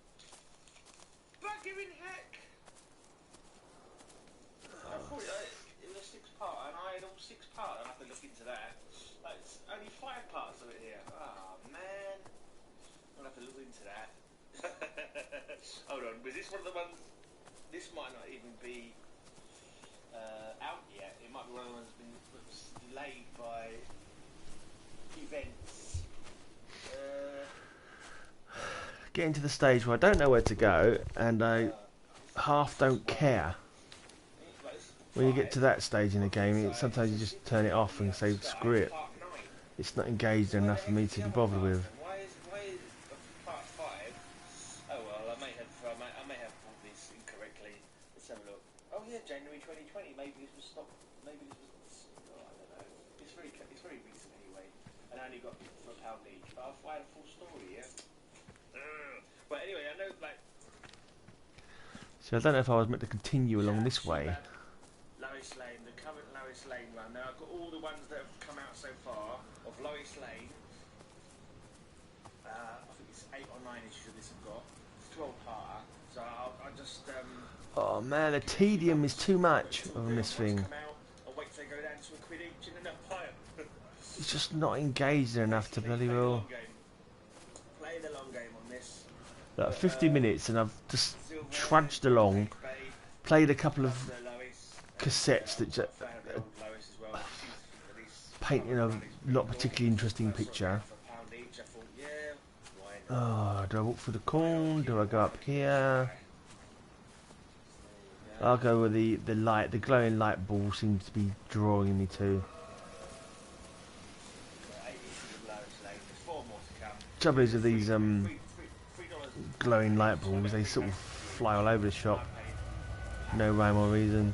M: bugger in heck. I thought it was a six-parter, and I had all six parts. I'll have to look into that. It's only 5 parts of it here. Oh man, I'll have to look into that. Hold on, was this one of the ones? This might not even be out yet. It might be one of the ones that was delayed by events.
C: Getting to the stage where I don't know where to go, and I half don't care. When you get to that stage in the game, sometimes you just turn it off and say, screw it. It's not engaged enough for me to be bothered with.
M: Why is part 5? Oh well, I may have bought this incorrectly. Let's have a look. Oh yeah, January 2020. Maybe this was stopped. Maybe this was. Oh, I don't know. It's very recent anyway, and I only got it for £1 each. But I had a full story, yeah. But anyway, I know like.
C: So I don't know if I was meant to continue along this way.
M: Lois Lane, the current Lois Lane run. Now I've got all the ones that have come out so far of Lois Lane. I think it's 8 or 9 issues of this I've got. It's 12-parter. So I'll just.
C: Oh man, the tedium is too much on this thing.
M: I'll wait till they go down to £1 each and then I'll buy them.
C: It's just not engaged enough to bloody well.
M: Play the long game on this.
C: Like 50 minutes and I've just trudged along, played a couple of cassettes that just painting a not particularly interesting picture. Oh, do I walk through the corn? Do I go up here? I'll go with the light. The glowing light ball seems to be drawing me to. Trouble is with these glowing light balls, they sort of fly all over the shop. No rhyme or reason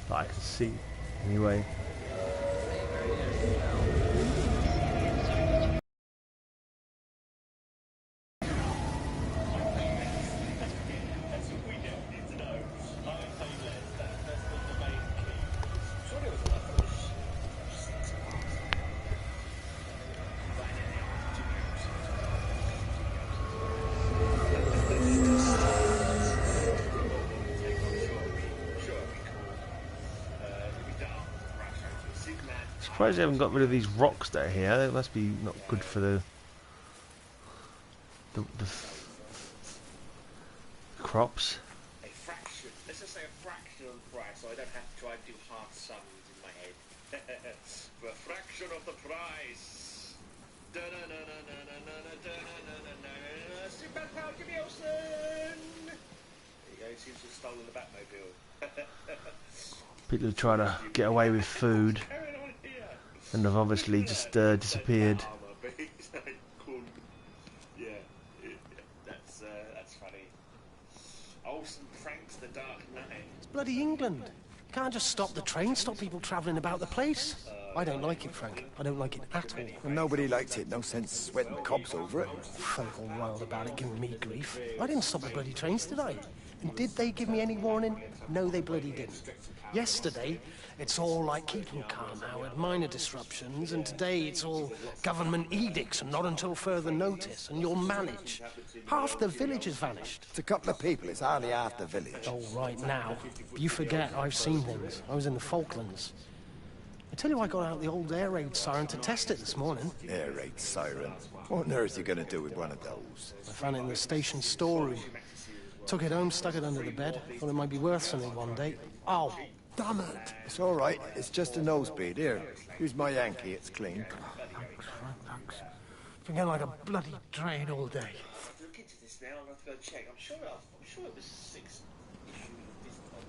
C: that I can see. Anyway. Surprised they haven't got rid of these rocks that are here. They must be not good for the crops.
M: A fraction. Let's just say a fraction of the price, so I don't have to try and do hard sums in my head. For a fraction of the price. Super Jimmy Olsen. There you go. Seems to have stolen the Batmobile.
C: People are trying to get away with food. And have obviously just disappeared.
M: Yeah, that's funny. Olsen Frank's The Dark Knight.
N: It's bloody England. You can't just stop the train, stop people travelling about the place. I don't like it, Frank. I don't like it at all.
D: Well, nobody likes it. No sense sweating cobs over it.
N: Folk all wild about it, giving me grief. I didn't stop the bloody trains, did I? And did they give me any warning? No, they bloody didn't. Yesterday, it's all like keep them calm, Howard, minor disruptions, and today it's all government edicts and not until further notice, and you'll manage. Half the village has vanished.
D: It's a couple of people, it's hardly half the village.
N: Oh, right now. You forget, I've seen things. I was in the Falklands. I tell you, I got out the old air raid siren to test it this morning.
D: Air raid siren? What on earth are you going to do with one of those?
N: I found it in the station storeroom. Took it home, stuck it under the bed. Thought it might be worth something one day. Oh, damn it.
D: It's all right. It's just a nosebleed. Here, use my Yankee. It's clean.
N: Thanks. Been getting like a bloody train all day.
M: Look into this now. I'll have to go check. I'm sure it was 6 issues of this time.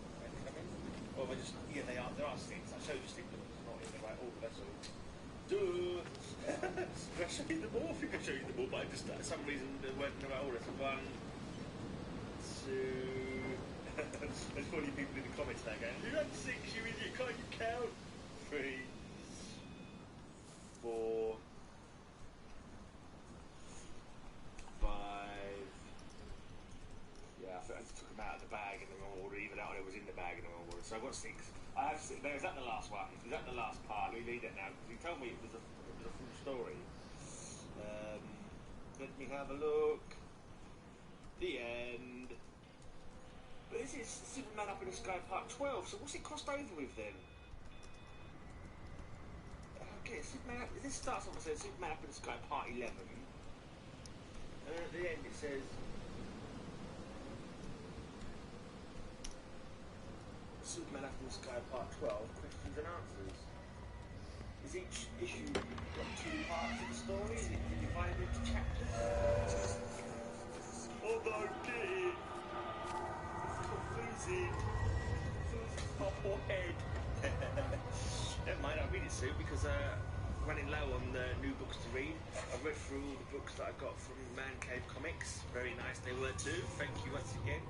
M: Or am I just... Yeah, there are 6. I showed you 6, but it's not in the right order, that's all. Duh! Did I show you them all? I think I showed you them all, but I just, for some reason, they weren't in the right order. So 1, There's probably people in the comments now going, "You had 6, you idiot, can't you count?" 3, 4, 5. Yeah, I took them out of the bag in the wrong order, even though it was in the bag in the wrong order. So I got 6. I have 6. Is that the last one? Is that the last part? We leave it now because he told me it was a full story. Let me have a look. The end. But this is Superman Up in the Sky Part 12, so what's it crossed over with then? Okay, Superman. This starts off with Superman Up in the Sky Part 11. And then at the end it says Superman Up in the Sky Part 12, questions and answers. Is each issue got 2 parts of the story? Is it divided into chapters? Oh no, dear! Confusing. My poor head. Never mind, I'll read it soon because running low on the new books to read. I've read through all the books that I got from Man Cave Comics. Very nice they were too. Thank you once again.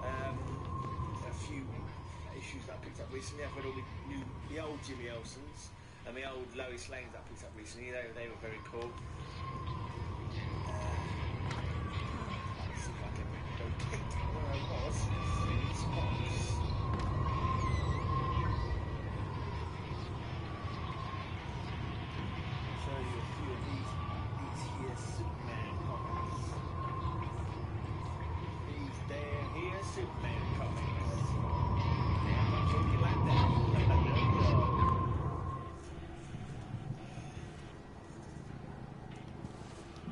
M: A few issues that I picked up recently. I've read all the old Jimmy Olsen's and the old Lois Lanes that I picked up recently. They were very cool. Let's see if I can locate where I was. Show you a few of these here Superman comics. These here Superman comics. I'm not talking like that.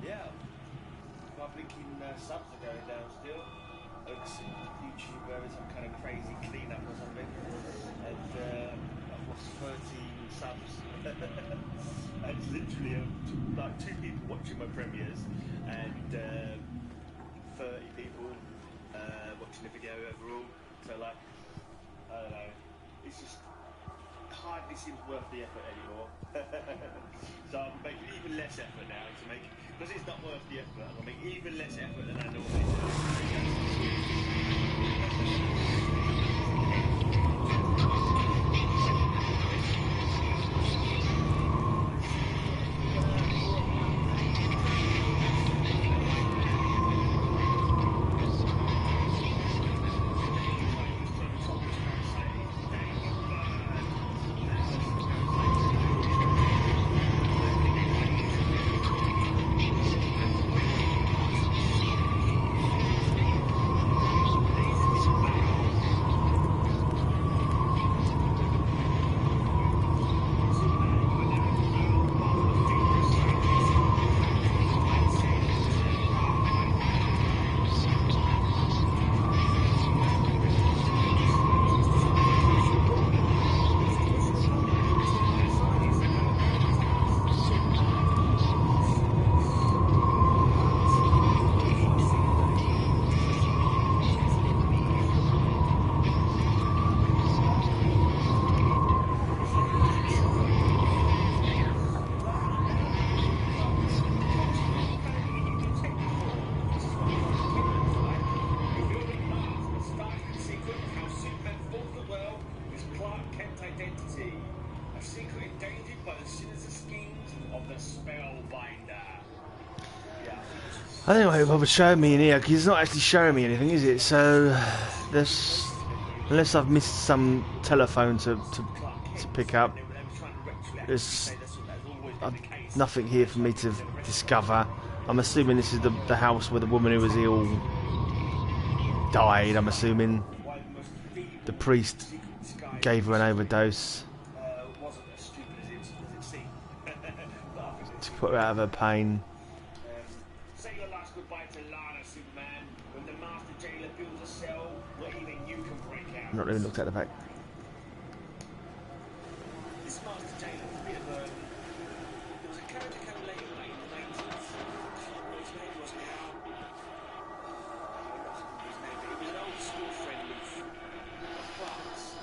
M: Yeah. My blinking subs are going down still. Looks YouTube is some kind of crazy cleanup or something. And I've lost 13 subs. And it's literally like 2 people watching my premieres and 30 people watching the video overall. So like, I don't know, it's just hardly seems worth the effort anymore. So I'm making even less effort now to make, because it's not worth the effort, I'm going to make even less effort than I normally do.
C: I don't know why Bob was showing me in here, because he's not actually showing me anything, is it? So, there's, unless I've missed some telephone to pick up, there's nothing here for me to discover. I'm assuming this is the house where the woman who was ill died. I'm assuming the priest gave her an overdose to put her out of her pain. I've not really looked at the back.
M: This Master Jailer was a bit of a... There was a character came later in the 90s. His name was now... his name, but he was an old school friend of Clark's.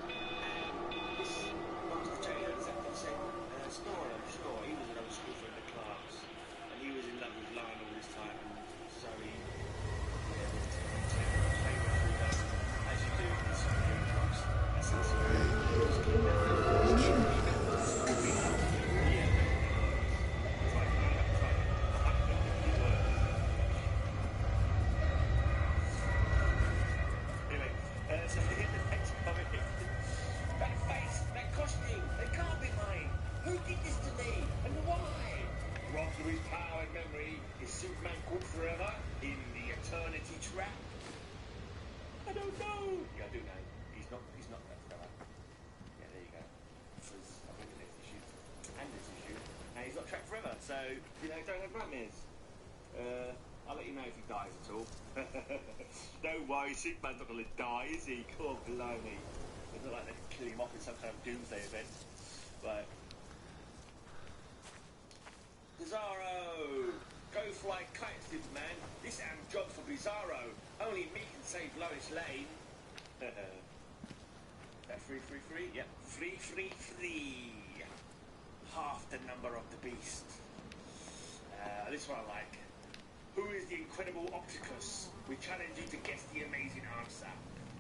M: And this Master Jailer is at the same story, I'm sure. He was an old school friend of Clark's. And he was in love with Lionel this time. And Zoe...
O: with power and memory, is Superman caught forever in the eternity trap? I don't know. Yeah, I do know. He's not that forever. Yeah, there you go. Because I think the next issue and this issue, and he's not trapped forever. So you know, don't have nightmares. I'll let you know if he dies at all. Don't worry, Superman's not going to die, is he? God, blimey. It's not like they can kill him off in some kind of doomsday event. Right. Bizarro! Go fly kite, Superman. This am job for Bizarro. Only me can save Lois Lane. That free? Yep. Free. Half the number of the beast. This one I like. Who is the incredible Opticus? We challenge you to guess the amazing answer.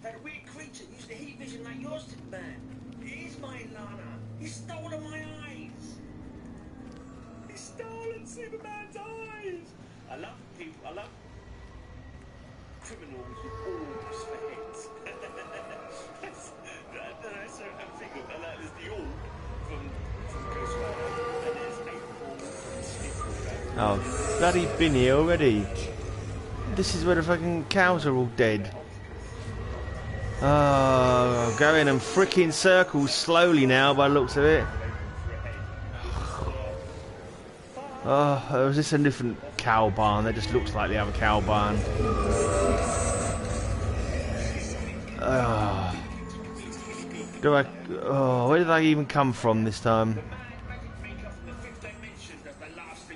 O: That weird creature used the heat vision like yours, Superman. It is my Lana. He's stolen my eyes. He's stolen Superman's eyes. I love criminals with orbs for heads. that's a thing. There's the orb from Ghost Rider, and there's April from Sleep.
C: Oh, bloody been here already. This is where the fucking cows are all dead. Oh, going in freaking circles slowly now by the looks of it. Oh, is this a different cow barn that just looks like the other cow barn? Where did I even come from this time?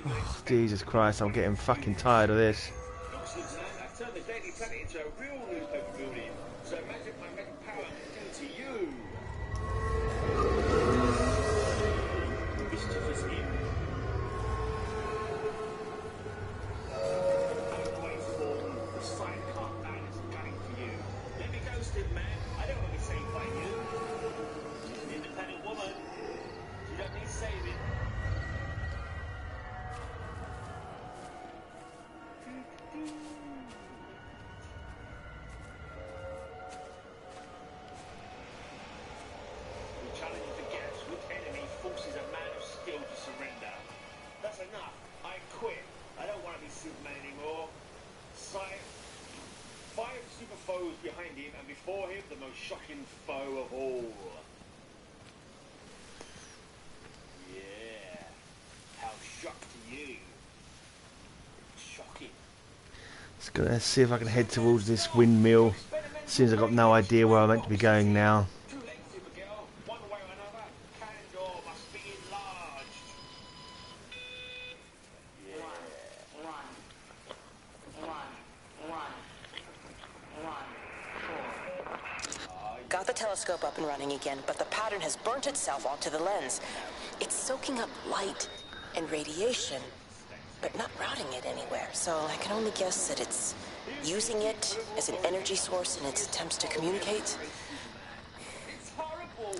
C: Oh, Jesus Christ, I'm getting fucking tired of this.
O: I've turned the Daily Planet into a real newspaper building. So imagine my magic power can do to you. Mischievous imp. Always form. The sidecar man is gunning for you. Let me go, Superman. I don't want to be saved by you. She's an independent woman. She don't need saving. Behind him, and before him, the most shocking foe of all. Yeah. How shocked are you? Shocking.
C: Let's see if I can head towards this windmill. Since I've got no idea where I'm meant to be going now.
O: Too late, Supergirl. One way or another, Candor must be enlarged. Yeah.
I: Got the telescope up and running again, but the pattern has burnt itself onto the lens. It's soaking up light and radiation, but not routing it anywhere. So I can only guess that it's using it as an energy source in its attempts to communicate.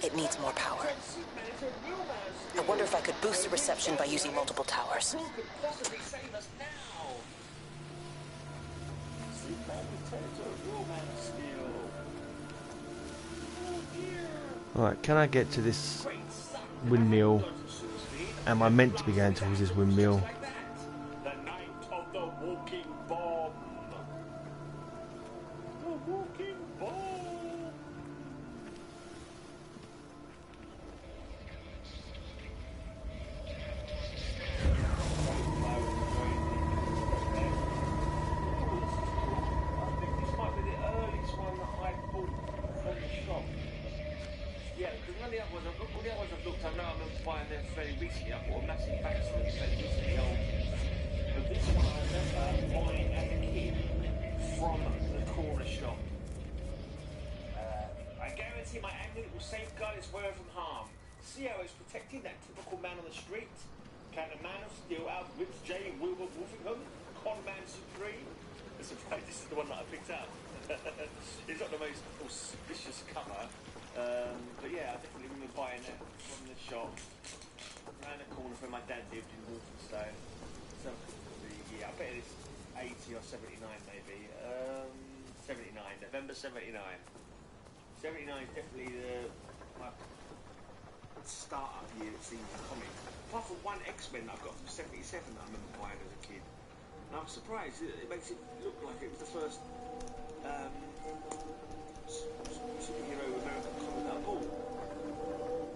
I: It needs more power. I wonder if I could boost the reception by using multiple towers.
C: Right, can I get to this windmill? Am I meant to be going towards this windmill?
O: The night of the walking bomb. The walking bomb. This might be the earliest one that I bought from the shop. Yeah, because all the other ones I've looked, I know I remember buying them fairly recently. I bought a massive box of them fairly recently, old. But this one I remember buying as a kid from the corner shop. I guarantee my amulet will safeguard its wearer from harm. See how it's protecting that typical man on the street? Can the man of steel outwit J. Wilbur Wolfingham, con man supreme? I'm surprised this is the one that I picked up. It's not the most auspicious cover. But yeah, I definitely remember buying it from the shop around the corner where my dad lived in Walthamstow. So, yeah, I bet it's 80 or 79 maybe. 79, November 79. 79 is definitely my start-up year, it seems, in comics. apart from one X-Men that I got from '77 that I remember buying as a kid. And I was surprised. It makes it look like it was the first superhero American comic that I bought.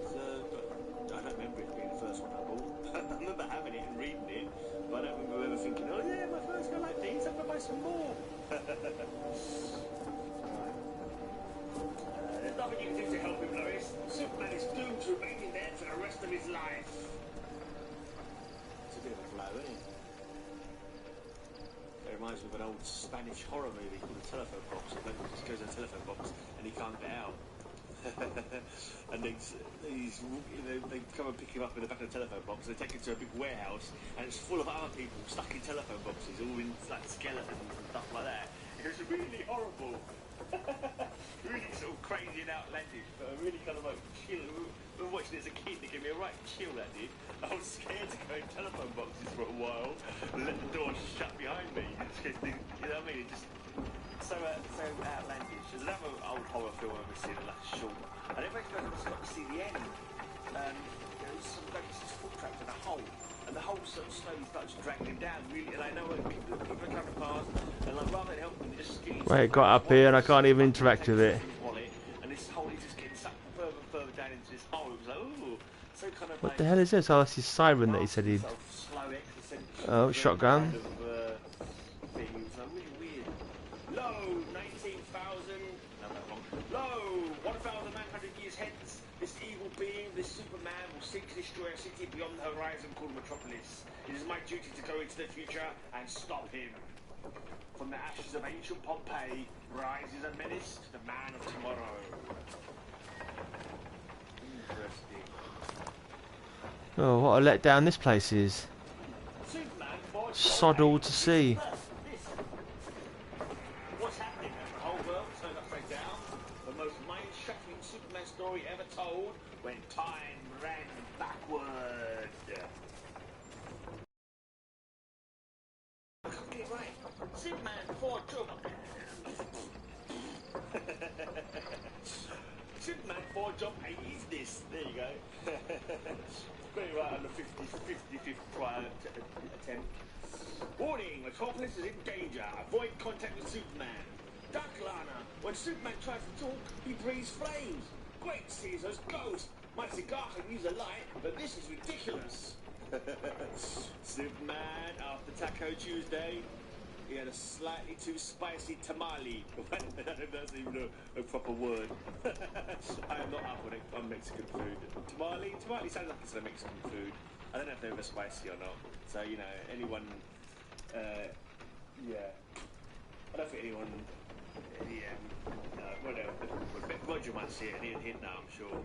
O: So, but I don't remember it being the first one I bought. I remember having it and reading it, but I don't remember ever thinking, oh yeah, my first guy like these, I'm going to buy some more. There's nothing you can do to help him, Lois. Superman is doomed to remain in there for the rest of his life. It's a bit of a blow, isn't it? It reminds me of an old Spanish horror movie called The Telephone Box. The bloke just goes in a telephone box and he can't get out. And they come and pick him up in the back of the telephone box and they take him to a big warehouse and it's full of other people stuck in telephone boxes, all in like skeletons and stuff like that. It was really horrible. Really sort of crazy and outlandish, but really kind of like chill. We were watching it as a kid, it gave me a right chill, that did. I was scared to go in telephone boxes for a while and let the door shut behind me. You know what I mean? It just so outlandish. There's another old horror film I've ever seen, like a short. And everybody goes got to see the end. There was some guy gets his foot trapped in a hole, and the hole sort of slowly starts dragging him down. Really, and I know when people are coming past, and like rather than help them, they just skinny.
C: Right, it got up here and I can't even interact with it.
O: And this hole is just getting sucked further and further down into this hole. It was like, ooh, so kind of
C: What
O: like.
C: the hell is this? Oh, that's his siren that he said he'd. Oh, shotgun.
O: Thing. It was like really weird. Low, 19,000. No, that's wrong. Low, 1,900 years hence. This evil being, this Superman, will seek to destroy a city beyond the horizon called Metropolis. It is my duty to go into the future and stop him. From the ashes of ancient Pompeii rises a menace to the man of tomorrow. Interesting.
C: Oh, what a letdown this place is. Sod all to see.
O: What's happening as the whole world turned upside down? The most mind-shattering Superman story ever told when time ran backward. I can't get it right. Superman 4 jump. Superman 4 jump 80s this. There you go. Very right on the 55th trial attempt. Warning, Metropolis is in danger. Avoid contact with Superman. Duck Lana. When Superman tries to talk, he breathes flames. Great Caesar's ghost. My cigar can use a light, but this is ridiculous. Superman, after Taco Tuesday, he had a slightly too spicy tamale. I don't know if that's even a proper word. I am not up on Mexican food. Tamale sounds like it's a Mexican food. I don't know if they're ever spicy or not. So, you know, anyone... yeah. I don't think anyone... Yeah. Whatever. Roger might see it and he'll hint now, I'm sure.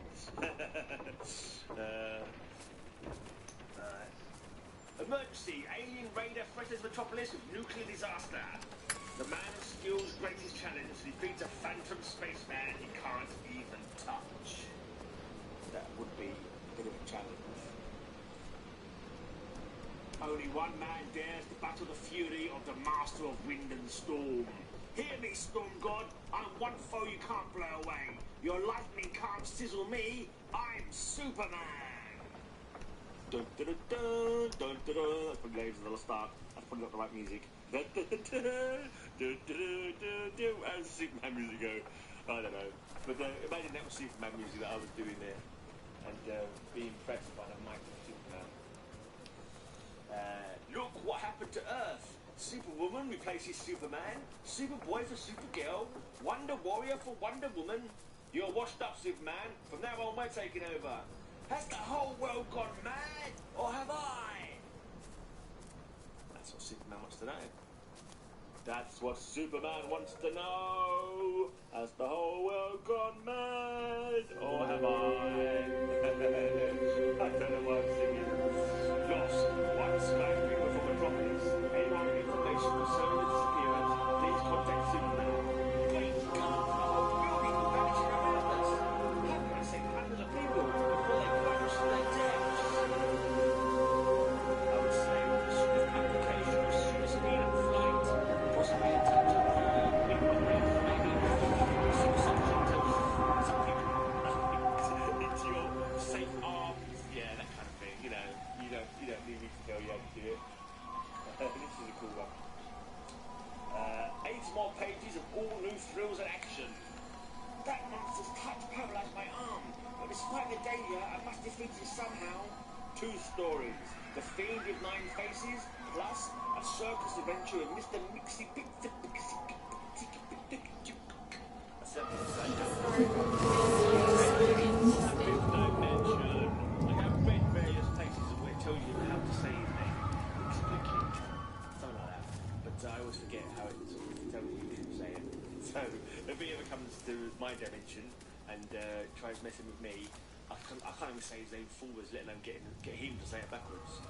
O: Emergency! Alien raider threatens Metropolis with nuclear disaster. The man of steel's greatest challenge defeats a phantom spaceman he can't even touch. That would be a bit of a challenge. Only one man dares to battle the fury of the master of wind and storm. Hear me, Storm God. I'm one foe you can't blow away. Your lightning can't sizzle me. I'm Superman. Dun dun dun dun dun dun. That's probably Laves of the Start. That's probably not the right music. Dun dun dun dun dun dun dun dun. How does Superman music go? I don't know. But imagine that was Superman music that I was doing there, and being impressed by the might of Superman. Look what happened to Earth. Superwoman replaces Superman. Superboy for Supergirl. Wonder Warrior for Wonder Woman. You're washed up, Superman. From now on, we're taking over. Has the whole world gone mad, or have I? That's what Superman wants to know. That's what Superman wants to know. Has the whole world gone mad, or have I? I don't know why I'm singing. Lost, one skyscraper from Metropolis. Anyone with information concerning the disappearance, please contact Superman. Great God, the whole building will vanish around us. How can I save hundreds of people before they vanish to their deaths? I would say with the swift application of super speed and flight, possibly a touch of big breath, maybe some subject of something into your safe arms. days of all new thrills and action. That monster's touch paralyzed my arm, but despite the danger, I must defeat it somehow. 2 stories. The Fiend with 9 Faces, plus a circus adventure with Mr. Mixie Pixie Pixie Pixie. That's it. I have read various places where it tells you how to say his name. Something like that. But I always forget how it sort of tells you to say it. So if he ever comes to my dimension and tries messing with me, I can't even say his name forwards, let alone get him to say it backwards.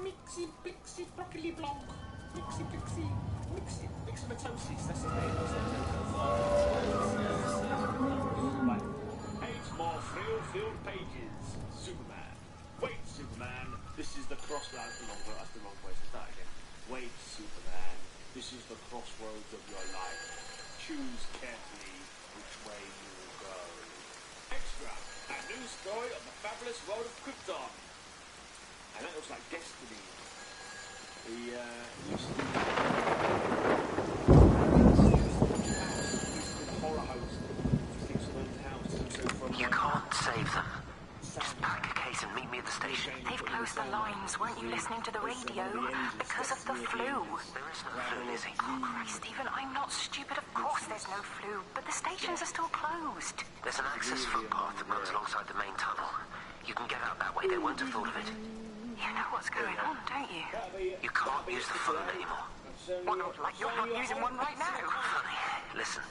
O: Mixie Pixie Broccoli Block. Mixie Pixie. Mixomatosis. That's his name. Right. 8 more thrill-filled pages. Superman. Wait, Superman. This is the crossroads. That's the wrong way to start again. Wait, Superman. This is the crossroads of your life. Choose carefully which way you will go. Extra. A new story of the fabulous world of Krypton. And that looks like Destiny. The horror host.
A: You can't save them. Just pack a case and meet me at the station.
P: They've closed the lines. Weren't you listening to the radio? Because of the flu.
A: There is no flu, Lizzie.
P: Oh, Christ, Stephen, I'm not stupid. Of course there's no flu. But the stations are still closed.
A: There's an access footpath that runs alongside the main tunnel. You can get out that way. They won't have thought of it.
P: You know what's going on, don't you?
A: You can't use the phone anymore.
P: Well, not like you're not using one right now.
A: Funny. Listen.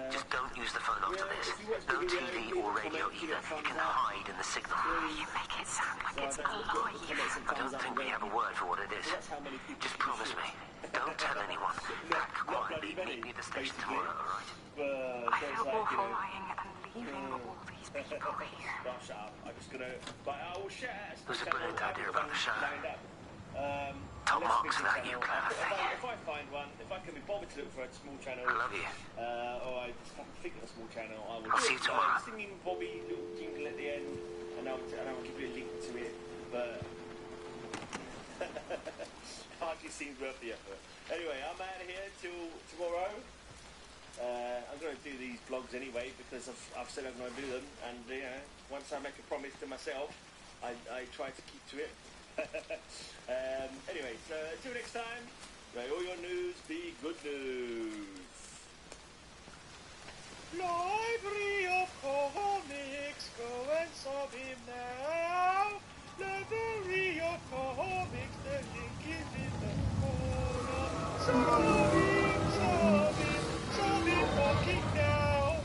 A: Just don't use the phone after this. No TV or radio either. It can hide in the signal.
P: You make it sound like it's alive.
A: I don't think we have a word for what it is. Just promise me. Don't tell anyone. Pack quietly. Meet me at the station tomorrow, alright?
P: I feel awful lying and leaving all these people here.
A: It was a brilliant idea about the show. Top marks for that, you clever thing.
O: If I find one, if I can be bothered to look for a small channel,
A: I love you.
O: Or I just have to think of a small channel, I will.
A: I'll see you tomorrow.
O: Singing Bobby, little jingle at the end, and I'll give you a link to it. But hardly seems worth the effort. Anyway, I'm out of here till tomorrow. I'm going to do these vlogs anyway because I've said I'm going to do them, and once I make a promise to myself, I try to keep to it. Anyway, so until next time, may all your news be good news. Library of Comics, go and solve him now. Library of Comics, the link is in the corner. Solve him, fucking now.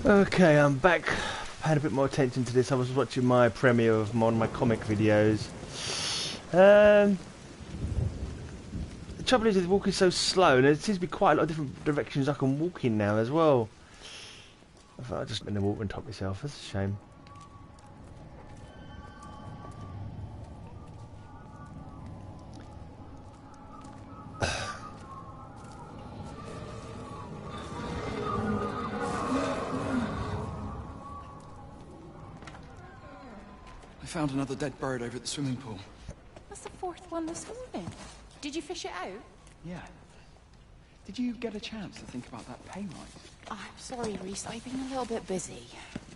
C: Okay, I'm back. Paying a bit more attention to this. I was watching my premiere of one of my comic videos. The trouble is, it's walking so slow, and there seems to be quite a lot of different directions I can walk in now as well. I thought I'd just been to walk and top myself. That's a shame.
J: I found another dead bird over at the swimming pool.
F: That's the 4th one this morning. Did you fish it out?
J: Yeah. Did you get a chance to think about that pay rise?
F: I'm sorry, Reese. I've been a little bit busy.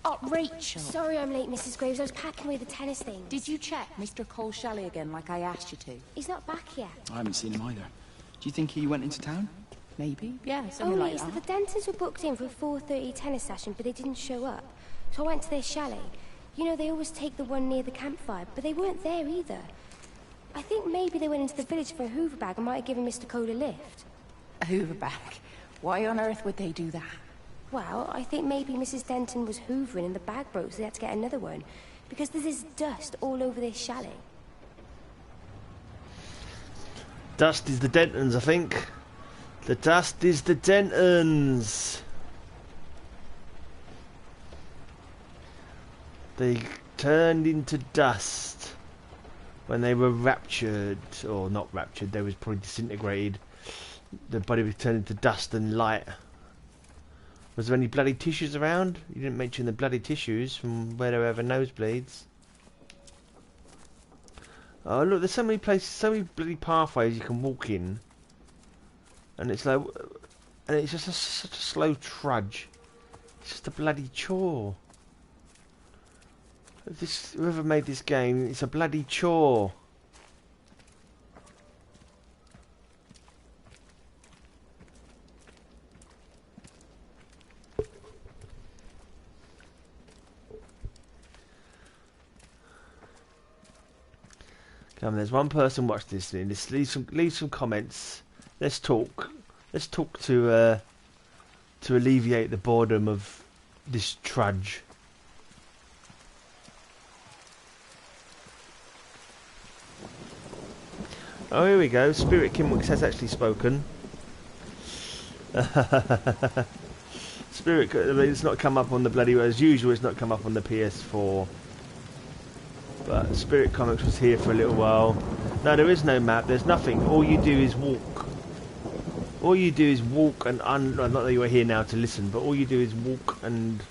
F: Oh, Rachel.
Q: Sorry I'm late, Mrs. Graves. I was packing away the tennis things.
F: Did you check Mr. Cole Shelley again like I asked you to?
Q: He's not back yet.
J: I haven't seen him either. Do you think he went into town?
F: Maybe. Yeah, something like that.
Q: The Dentons were booked in for a 4:30 tennis session, but they didn't show up. So I went to their chalet. You know, they always take the one near the campfire, but they weren't there either. I think maybe they went into the village for a Hoover bag and might have given Mr. Cole a lift.
F: A Hoover bag? Why on earth would they do that?
Q: Well, I think maybe Mrs. Denton was hoovering and the bag broke, so they had to get another one. Because there's this dust all over this chalet.
C: Dust is the Dentons, I think. The dust is the Dentons. They turned into dust when they were raptured, or not raptured, they was probably disintegrated. The body was turned into dust and light. Was there any bloody tissues around? You didn't mention the bloody tissues from where there were ever nosebleeds. Oh look, there's so many places, so many bloody pathways you can walk in, and it's like, and it's just such a slow trudge. It's just a bloody chore. Whoever made this game, it's a bloody chore. Come, there's one person watch this. Let's leave some comments. Let's talk. Let's talk to alleviate the boredom of this trudge. Oh, here we go. Spirit Kinwix has actually spoken. Spirit, it's not come up on the bloody, as usual, it's not come up on the PS4. But Spirit Comics was here for a little while. No, there is no map, there's nothing. All you do is walk. All you do is walk and not that you are here now to listen, but all you do is walk and,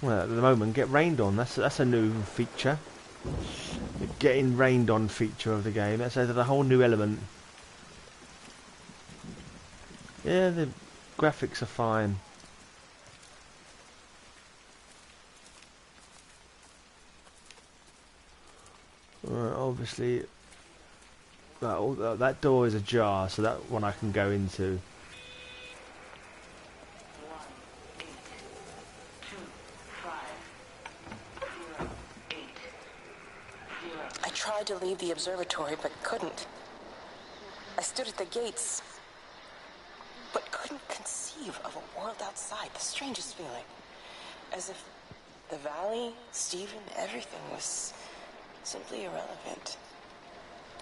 C: well, at the moment, get rained on. That's a new feature. The getting rained on feature of the game. That's added a whole new element. Yeah, the graphics are fine. Obviously, that door is ajar, so that one I can go into.
I: I tried to leave the observatory, but couldn't. I stood at the gates, but couldn't conceive of a world outside. The strangest feeling. As if the valley, Stephen, everything was simply irrelevant.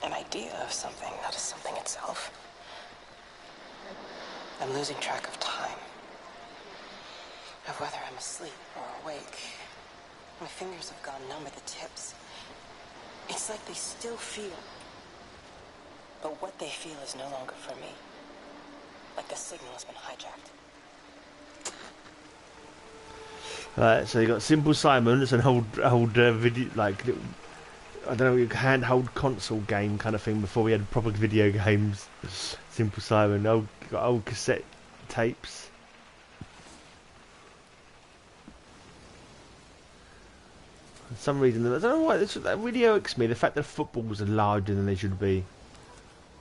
I: An idea of something, not as something itself. I'm losing track of time. Of whether I'm asleep or awake. My fingers have gone numb at the tips. It's like they still feel. But what they feel is no longer for me. Like the signal has been hijacked.
C: Right, so you got Simple Simon. It's an old video, like, I don't know, handheld console game kind of thing before we had proper video games. Simple Simon, old cassette tapes. For some reason, I don't know why, that really irks me, the fact that footballs are larger than they should be.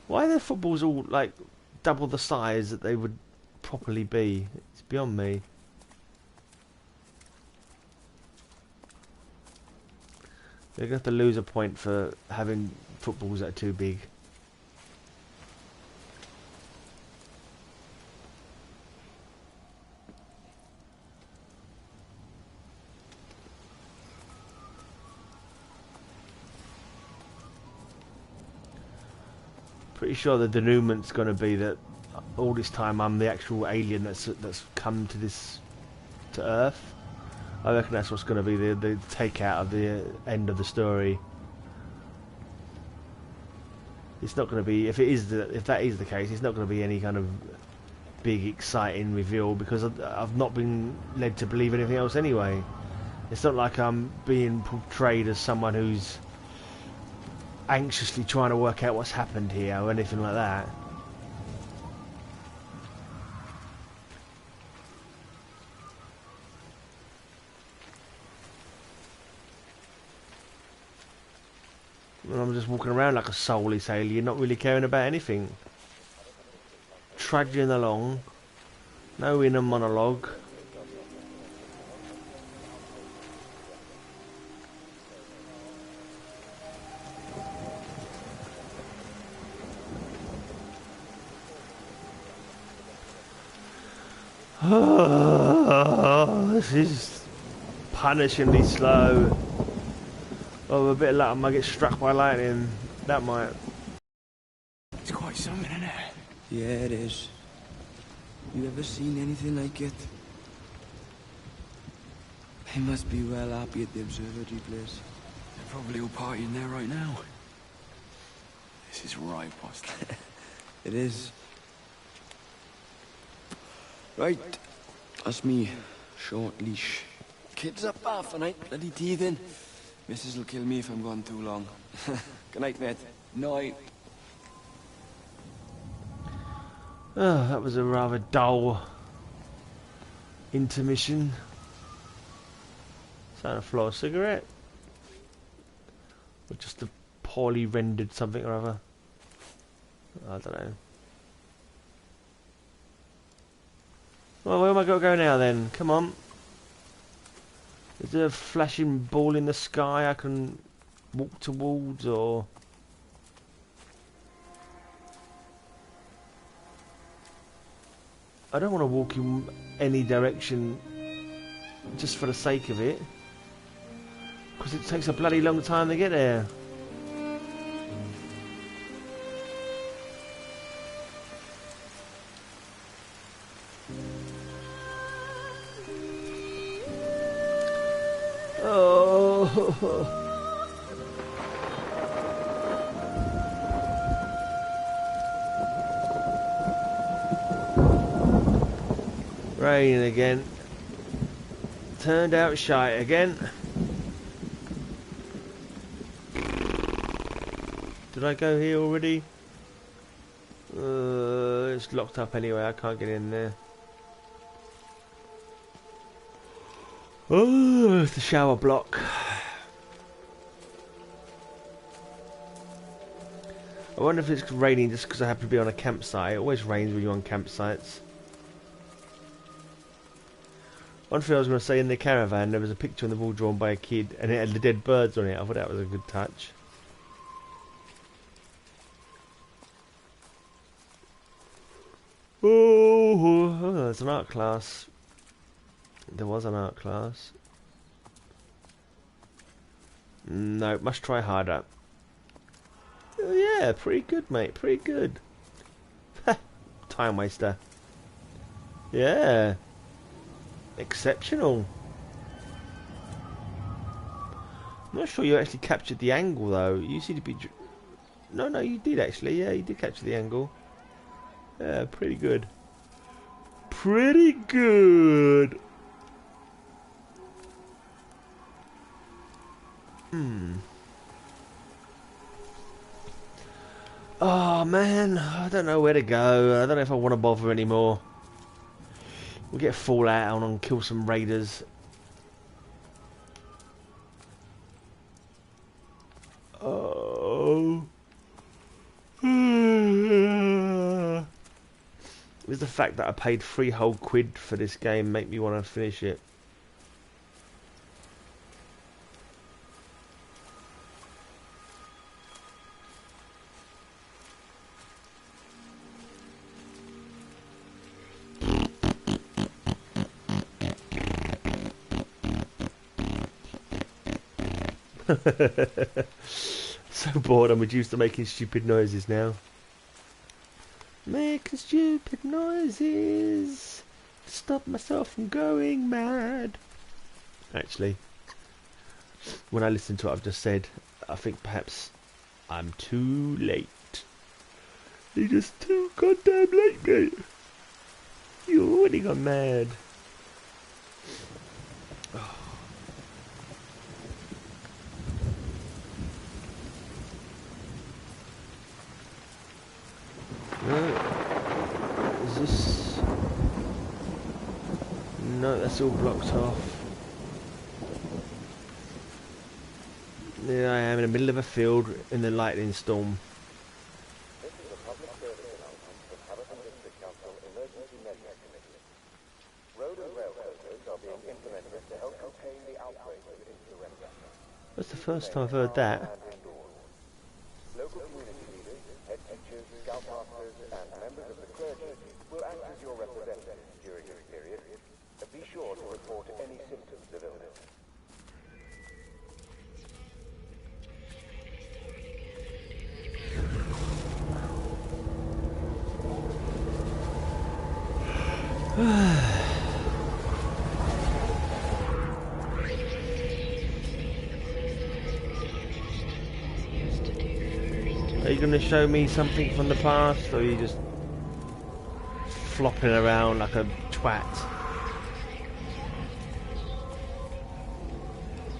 C: Why are their footballs all, like, double the size that they would properly be? It's beyond me. They're going to have to lose a point for having footballs that are too big. Pretty sure the denouement's going to be that all this time I'm the actual alien that's come to Earth. I reckon that's what's going to be the takeout of the end of the story. It's not going to be, if that is the case, it's not going to be any kind of big exciting reveal, because I've not been led to believe anything else anyway. It's not like I'm being portrayed as someone who's anxiously trying to work out what's happened here or anything like that. I'm just walking around like a soulless alien, not really caring about anything. Trudging along. No inner monologue. This is punishingly slow. Oh, a bit of luck, I might get struck by lightning. That might.
J: It's quite something, isn't it?
R: Yeah, it is. You ever seen anything like it?
J: They must be well happy at the observatory place. They're probably all partying there right now. This is right, boss. It is. Right. That's me. Short leash. Kids up half a night, bloody teething. Missus will kill me if I'm gone too long. Good night, mate. Night.
C: Oh, that was a rather dull intermission. Is that a floor cigarette? Or just a poorly rendered something or other? I don't know. Well, where am I going to go now then? Come on. Is there a flashing ball in the sky I can walk towards, or... I don't want to walk in any direction just for the sake of it, because it takes a bloody long time to get there. Oh. Raining again. Turned out shite again. Did I go here already? It's locked up anyway, I can't get in there. Oh, it's the shower block. I wonder if it's raining just because I happen to be on a campsite. It always rains when you're on campsites. One thing I was going to say, in the caravan there was a picture on the wall drawn by a kid and it had the dead birds on it. I thought that was a good touch. Oh, there's an art class. There was an art class. No, must try harder. Yeah, pretty good, mate. Pretty good. Time waster. Yeah. Exceptional. I'm not sure you actually captured the angle though. You seem to be... No, you did actually. Yeah, you did capture the angle. Yeah, pretty good. Pretty good. Oh man, I don't know where to go. I don't know if I want to bother anymore. We'll get Fallout on and kill some raiders. Oh. Does the fact that I paid £3 whole for this game make me want to finish it? So bored, I'm reduced to making stupid noises now. Making stupid noises to stop myself from going mad. Actually, when I listen to what I've just said, I think perhaps I'm too late. You're just too goddamn late, mate. You've already gone mad. Is this... No, that's all blocked off. There I am in the middle of a field in the lightning storm. That's the first time I've heard that.
B: Local community leaders, head teachers, scoutmasters, and members of the clergy will act as your representatives during this period. Be sure to report any symptoms of illness.
C: going to show me something from the past, or are you just flopping around like a twat?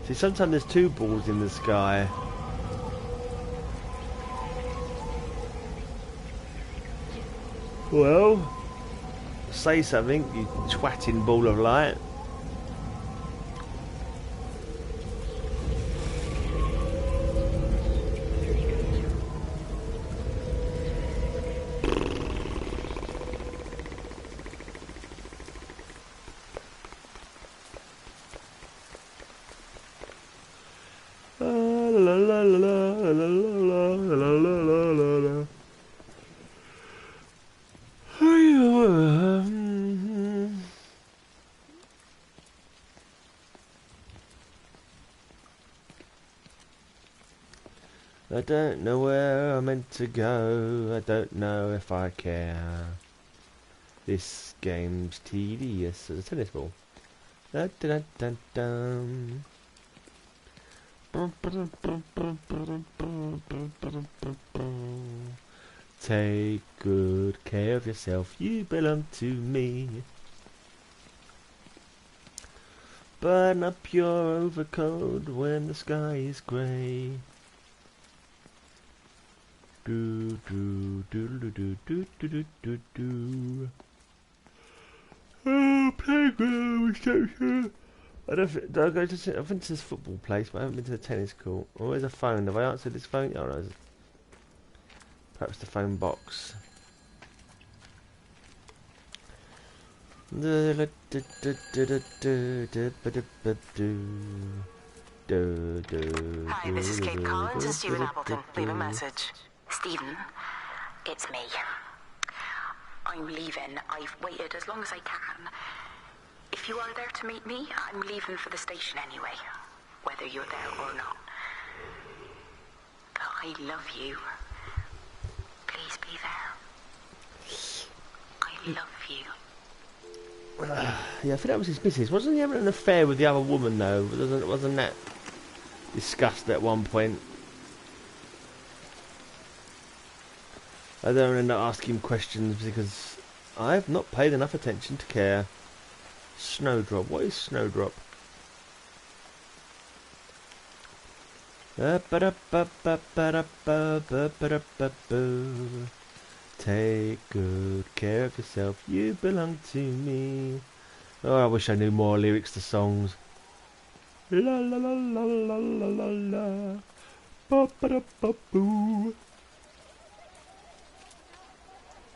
C: See, sometimes there's two balls in the sky. Well, say something, you twatting ball of light. I don't know where I'm meant to go. I don't know if I care. This game's tedious as a tennis ball. Da, da, da, da, Take good care of yourself. You belong to me. Burn up your overcoat when the sky is grey. Do do do do do do do do do. Oh, playground reception. I don't. Do I go to? I've been to this football place, but I haven't been to the tennis court. Oh, where's the phone? Have I answered this phone? Oh no. Perhaps the phone box.
P: Hi, this is Kate Collins and Stephen Appleton. Leave a message. Stephen, it's me. I'm leaving. I've waited as long as I can. If you are there to meet me, I'm leaving for the station anyway, whether you're there or not. But I love you. Please be there. I love you.
C: Yeah, I think that was his missus. Wasn't he having an affair with the other woman though? Wasn't that discussed at one point? I don't end up asking questions because I've not paid enough attention to care. Snowdrop. What is Snowdrop? Take good care of yourself. You belong to me. Oh, I wish I knew more lyrics to songs. La la la la la la la la. Ba ba da ba boo.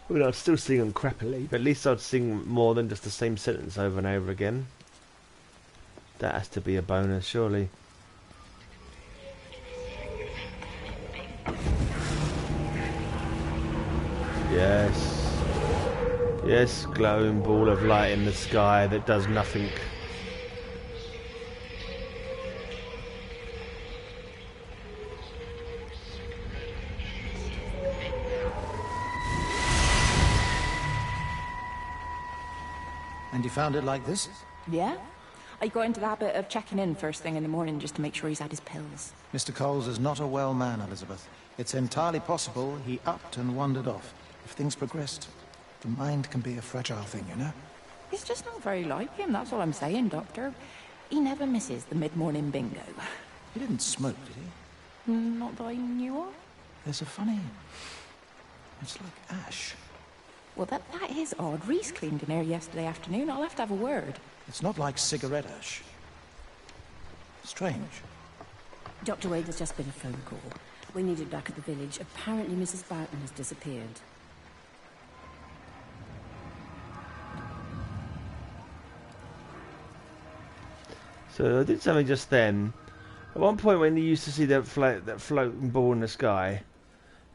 C: I mean, I'd still sing them crappily, but at least I'd sing more than just the same sentence over and over again. That has to be a bonus, surely. Yes. Yes, glowing ball of light in the sky that does nothing.
R: And you found it like this?
F: Yeah? I got into the habit of checking in first thing in the morning just to make sure he's had his pills.
R: Mr. Coles is not a well man, Elizabeth. It's entirely possible he upped and wandered off. If things progressed, the mind can be a fragile thing, you know?
F: He's just not very like him, that's all I'm saying, Doctor. He never misses the mid-morning bingo.
R: He didn't smoke, did he?
F: Not that I knew of.
R: There's a funny... It's like ash.
F: Well, that is odd. Reese cleaned in here yesterday afternoon. I'll have to have a word.
R: It's not like cigarette ash. Strange.
S: Dr. Wade, there's just been a phone call. We need it back at the village. Apparently Mrs. Boughton has disappeared.
C: So I did something just then. At one point when you used to see that floating ball in the sky,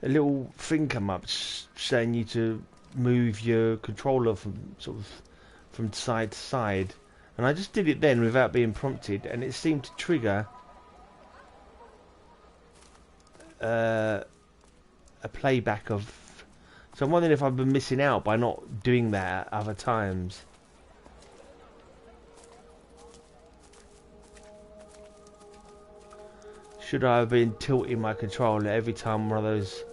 C: a little thing come up saying you to move your controller from side to side, and I just did it then without being prompted, and it seemed to trigger a playback of. So I'm wondering if I've been missing out by not doing that at other times. Should I have been tilting my controller every time one of those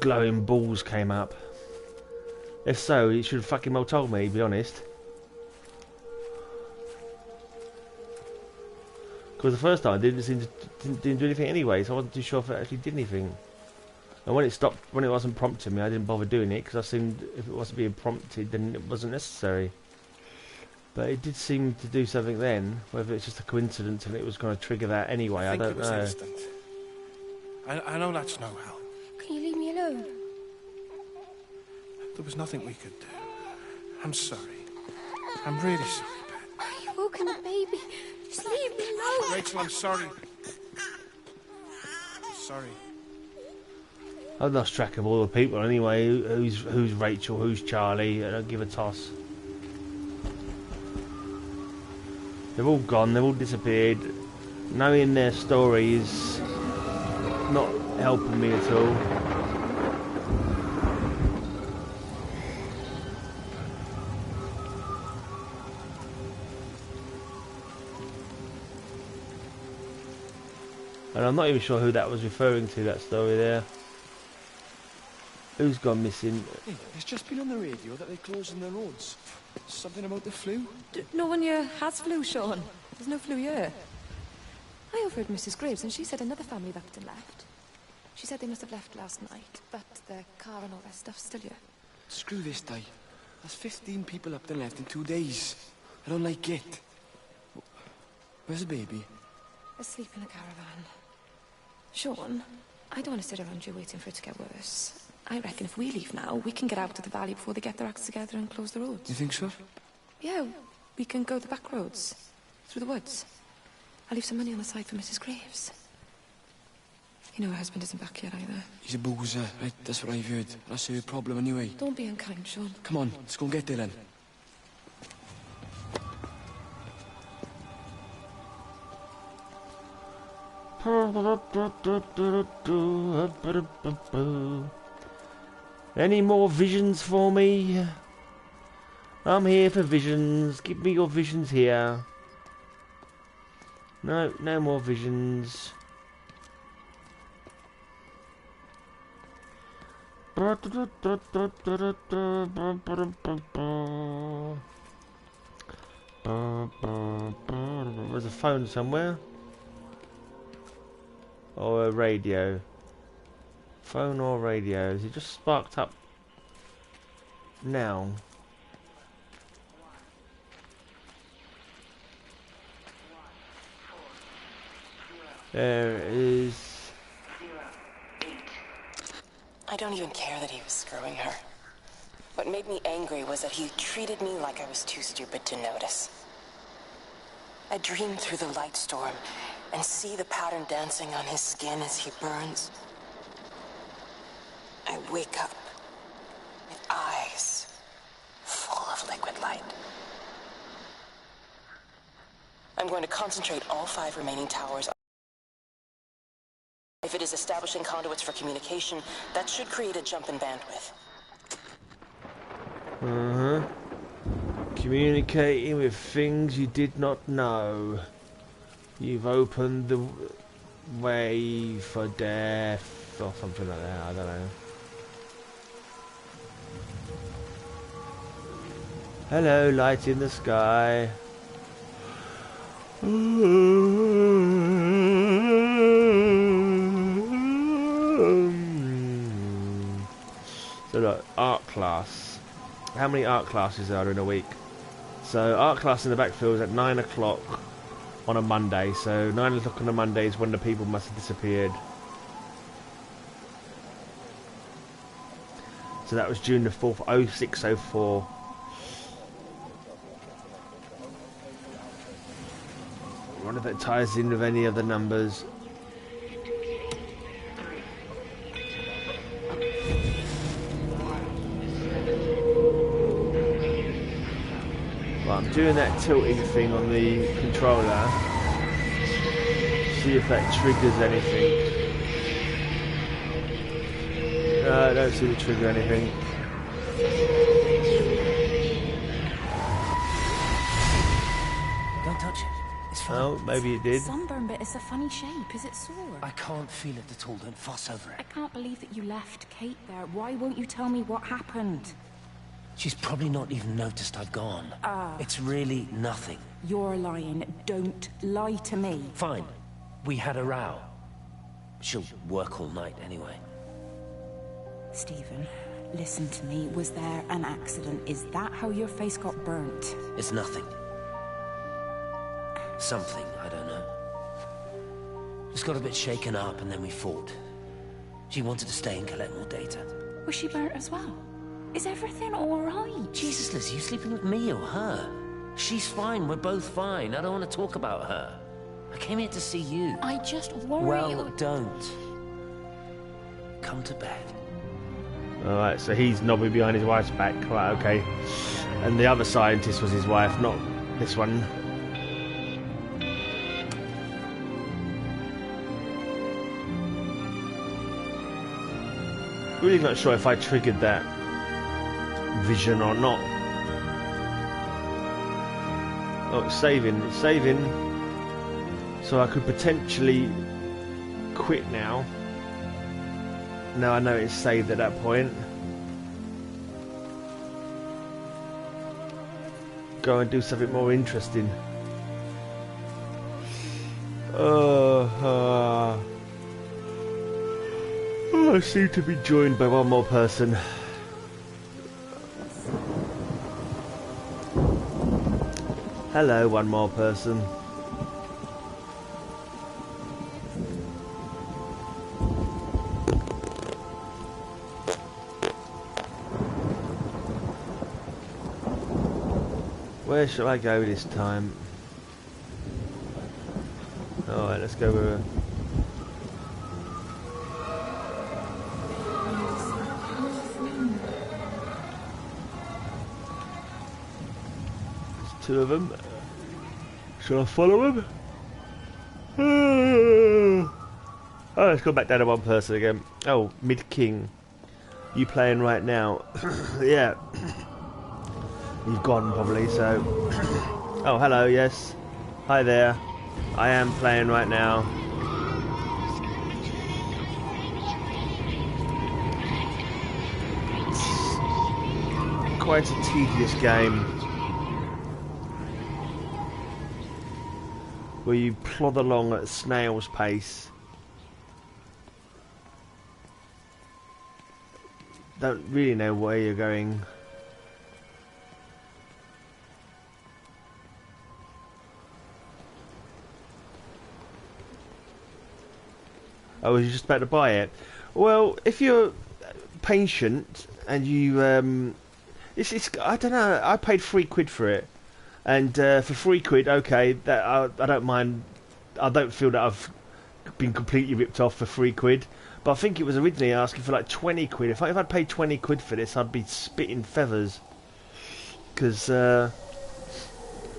C: glowing balls came up. If so, he should have fucking well told me, to be honest. Because the first time it didn't do anything anyway, so I wasn't too sure if it actually did anything. And when it stopped, when it wasn't prompting me, I didn't bother doing it because I assumed if it wasn't being prompted, then it wasn't necessary. But it did seem to do something then. Whether it's just a coincidence and it was going to trigger that anyway, I don't know.
N: It was instant. I know that's no help.
Q: Can you leave me alone?
N: There was nothing we could do. I'm sorry. I'm really sorry, Pat.
Q: You've woken the baby. Just leave me alone.
N: Rachel, I'm sorry. I'm sorry.
C: I've lost track of all the people anyway. Who's Rachel? Who's Charlie? I don't give a toss. They've all gone. They've all disappeared. Knowing their story is not helping me at all. And I'm not even sure who that was referring to, that story there. Who's gone missing?
J: Hey, it's just been on the radio that they're closing the roads. Something about the flu?
T: No one here has flu, Sean. There's no flu here. I overheard Mrs. Graves, and she said another family of Upton left. She said they must have left last night, but their car and all their stuff's still here.
J: Screw this, Di. That's 15 people Upton left in 2 days. I don't like it. Where's the baby?
T: Asleep in the caravan. Sean, I don't want to sit around here waiting for it to get worse. I reckon if we leave now, we can get out of the valley before they get their acts together and close the roads.
J: You think so?
T: Yeah, we can go the back roads. Through the woods. I'll leave some money on the side for Mrs. Graves. You know her husband isn't back yet either.
J: He's a boozer, right? That's what I've heard. That's her problem anyway.
T: Don't be unkind, Sean.
J: Come on, let's go and get there then.
C: Any more visions for me? I'm here for visions. Give me your visions here. No, no more visions. There's a phone somewhere. Or a radio. Phone or radio. Is it just sparked up now? There it is.
I: I don't even care that he was screwing her. What made me angry was that he treated me like I was too stupid to notice. I dream through the light storm and see the pattern dancing on his skin as he burns. I wake up with eyes full of liquid light. I'm going to concentrate all 5 remaining towers. If it is establishing conduits for communication, that should create a jump in bandwidth.
C: Communicating with things you did not know. You've opened the way for death, or something like that, I don't know. Hello, light in the sky. So look, art class. How many art classes are there in a week? So art class in the backfield is at 9 o'clock on a Monday. So 9 o'clock on a Monday is when the people must have disappeared. So that was June the 4th, 0604. I wonder if it ties in with any of the numbers. Well, I'm doing that tilting thing on the controller. See if that triggers anything. No, I don't seem to trigger anything.
U: Don't touch it. It's
C: Oh, maybe it did.
F: Sunburn bit is a funny shape. Is it sore?
N: I can't feel it at all. Don't fuss over it.
F: I can't believe that you left Kate there. Why won't you tell me what happened?
N: She's probably not even noticed I've gone. It's really nothing.
F: You're lying. Don't lie to me.
N: Fine. We had a row. She'll work all night anyway.
F: Stephen, listen to me. Was there an accident? Is that how your face got burnt?
N: It's nothing. Something, I don't know. Just got a bit shaken up and then we fought. She wanted to stay and collect more data.
F: Was she burnt as well? Is everything all right?
N: Jesus, Liz, are you sleeping with me or her? She's fine, we're both fine. I don't want to talk about her. I came here to see you.
F: I just worry...
N: Well, don't. Come to bed.
C: Alright, so he's knobbing behind his wife's back. Right, okay. And the other scientist was his wife, not this one. Really not sure if I triggered that vision or not. Oh, it's saving. It's saving. So I could potentially quit now. Now I know it's saved at that point. Go and do something more interesting. I seem to be joined by one more person. Hello, one more person. Where shall I go this time? Alright, let's go with her. There's two of them. Shall I follow them? Oh, let's go back down to one person again. Oh, Mid-King. You playing right now? Yeah. You've gone probably, so... Oh, hello, yes. Hi there. I am playing right now. It's quite a tedious game. Where you plod along at a snail's pace. Don't really know where you're going. Oh, was you just about to buy it? Well, if you're patient and you, it's I don't know. I paid £3 for it, and for £3, okay, that I don't mind. I don't feel that I've been completely ripped off for £3. But I think it was originally asking for like £20. If I'd paid £20 for this, I'd be spitting feathers. Because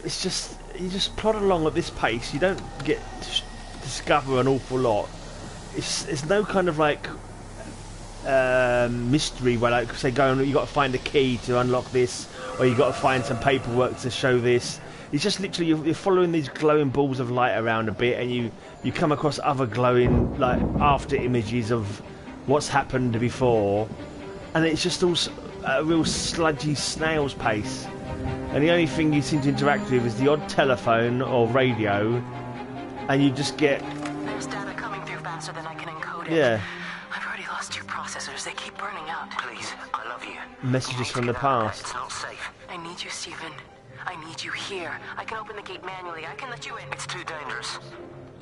C: it's just you just plod along at this pace. You don't get to discover an awful lot. It's no kind of like mystery where, like, say, you got to find a key to unlock this, or you got to find some paperwork to show this. It's just literally you're following these glowing balls of light around a bit, and you come across other glowing, like, after images of what's happened before, and it's just all a real sludgy snail's pace. And the only thing you seem to interact with is the odd telephone or radio, and you just get...
I: There's data coming through faster than I can encode it.
C: Yeah.
I: I've already lost 2 processors. They keep burning out.
A: Please, I love you.
C: Messages from the past.
A: It's not safe.
I: I need you, Stephen. I need you here. I can open the gate manually. I can let you in.
A: It's too dangerous.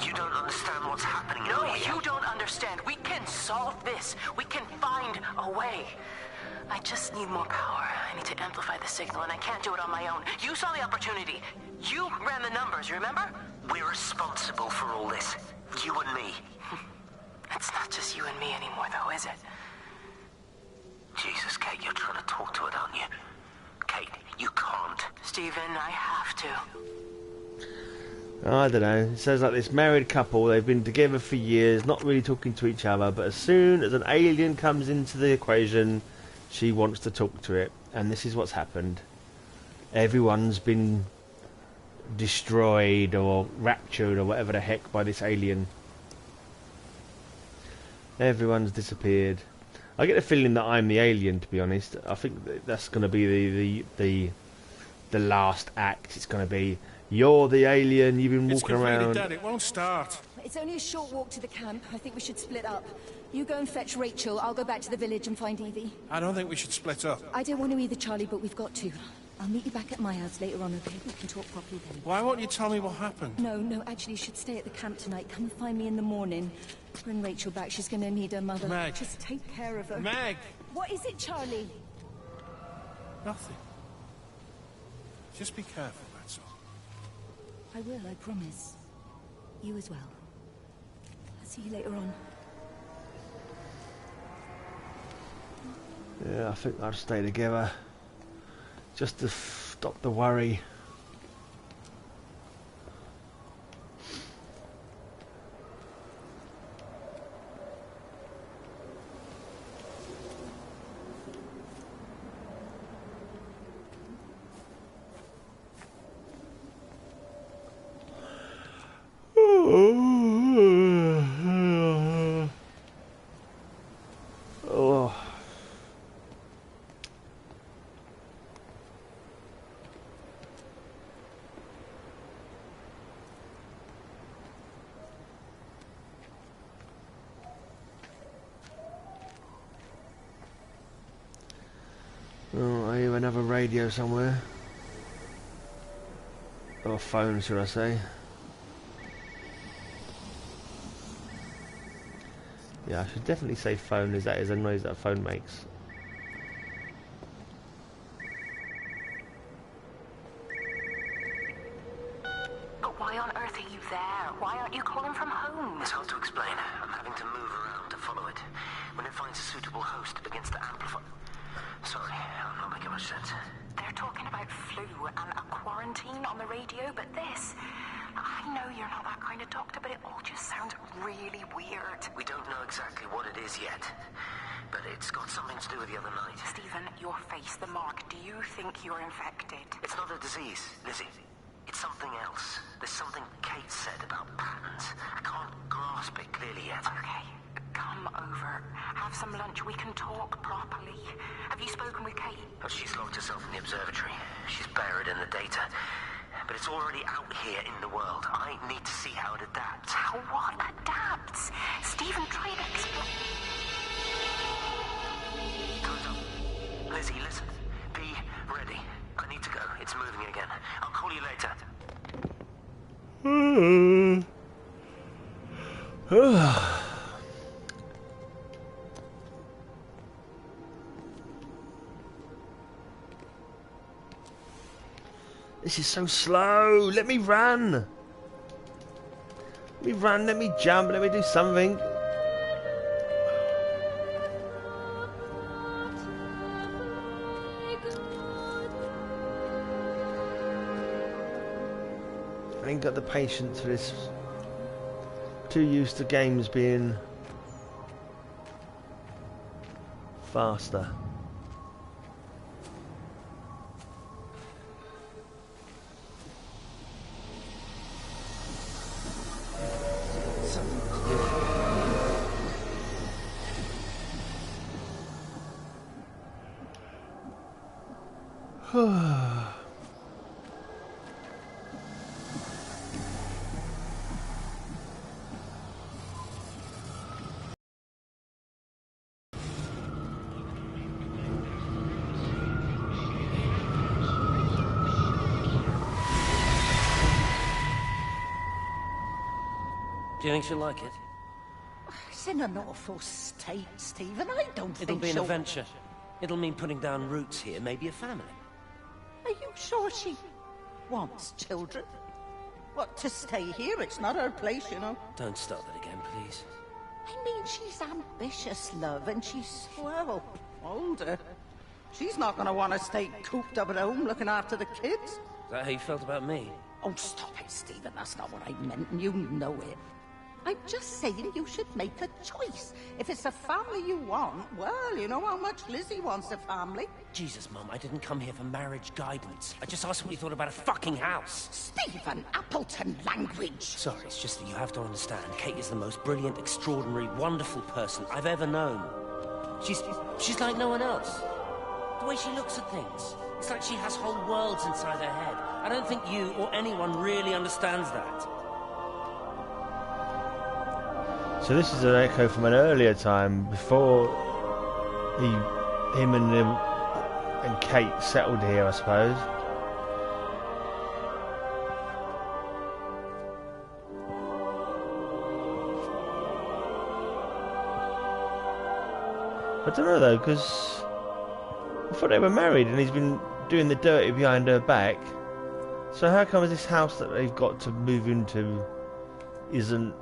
A: You don't understand what's happening.
I: No, you don't understand. We can solve this. We can find a way. I just need more power. I need to amplify the signal, and I can't do it on my own. You saw the opportunity. You ran the numbers, remember?
A: We're responsible for all this. You and me.
I: It's not just you and me anymore, though, is it?
A: Jesus, Kate, you're trying to talk to it, aren't you? Kate, you can't.
I: Stephen, I have to.
C: I don't know. It sounds like this married couple, they've been together for years, not really talking to each other, but as soon as an alien comes into the equation, she wants to talk to it. And this is what's happened. Everyone's been destroyed or raptured or whatever the heck by this alien. Everyone's disappeared. I get the feeling that I'm the alien, to be honest. I think that's going to be the last act. It's going to be, you're the alien, you've been walking around.
N: It's dead, it won't start.
S: It's only a short walk to the camp. I think we should split up. You go and fetch Rachel. I'll go back to the village and find Evie.
N: I don't think we should split up.
S: I don't want to either, Charlie, but we've got to. I'll meet you back at my house later on, okay? We can talk properly then.
N: Why won't you tell me what happened?
S: No, actually, you should stay at the camp tonight. Come find me in the morning. Bring Rachel back. She's going to need her mother.
N: Meg.
S: Just take care of her.
N: Meg!
S: What is it, Charlie?
N: Nothing. Just be careful, that's all.
S: I will, I promise. You as well. I'll see you later on.
C: Yeah, I think I'll stay together. Just to stop the worry. Oh. Oh, I hear another radio somewhere. Or phone, should I say. Yeah, I should definitely say phone, as that is a noise that a phone makes.
P: But why on earth are you there? Why aren't you calling from home?
A: It's hard to explain. I'm having to move around to follow it. When it finds a suitable host, it begins to amplify. Sorry, I'm not making much sense.
P: They're talking about flu and a quarantine on the radio, but this... I know you're not that kind of doctor, but it all just sounds really weird.
A: We don't know exactly what it is yet, but it's got something to do with the other night.
P: Stephen, your face, the mark, do you think you're infected?
A: It's not a disease, Lizzie. It's something else. There's something Kate said about patterns. I can't grasp it clearly yet.
P: Okay, come over. Have some lunch. We can talk properly. Have you spoken with Kate?
A: Oh, she's locked herself in the observatory. She's buried in the data. But it's already out here in the world. I need to see how it adapts.
P: How what adapts? Stephen, try to explain.
A: Time's up. Lizzie, listen. Be ready. I need to go. It's moving again. I'll call you later.
C: This is so slow. Let me run. Let me run. Let me jump. Let me do something. I ain't got the patience for this. Too used to games being faster.
A: Do you think she'll like it?
E: It's in an awful state, Stephen. I don't
A: It'll
E: think
A: be an
E: she'll...
A: adventure. It'll mean putting down roots here, maybe a family.
E: Are you sure she wants children? What, to stay here? It's not her place, you know.
A: Don't start that again, please.
E: I mean, she's ambitious, love, and she's, well, older. She's not going to want to stay cooped up at home looking after the kids.
A: Is that how you felt about me?
E: Oh, stop it, Stephen. That's not what I meant, and you know it. I'm just saying you should make a choice. If it's a family you want, well, you know how much Lizzie wants a family.
A: Jesus, Mum, I didn't come here for marriage guidance. I just asked what you thought about a fucking house.
E: Stephen Appleton language.
A: Sorry, it's just that you have to understand. Kate is the most brilliant, extraordinary, wonderful person I've ever known. She's like no one else. The way she looks at things. It's like she has whole worlds inside her head. I don't think you or anyone really understands that.
C: So this is an echo from an earlier time before him and Kate settled here, I suppose. I don't know though, because I thought they were married and he's been doing the dirty behind her back. So how come this house that they've got to move into isn't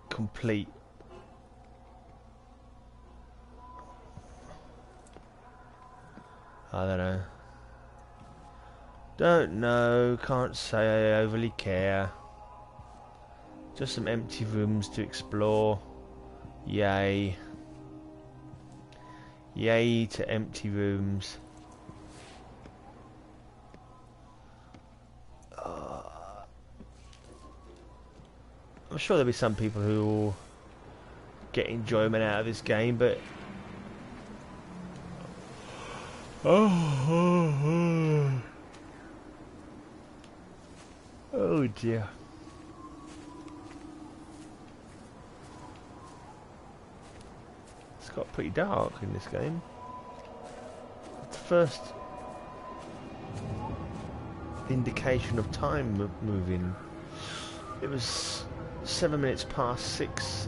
C: complete? I don't know. Don't know, can't say I overly care. Just some empty rooms to explore. Yay. Yay to empty rooms. I'm sure there'll be some people who will get enjoyment out of this game, but oh dear. It's got pretty dark in this game. It's the first indication of time moving. It was 7 minutes past 6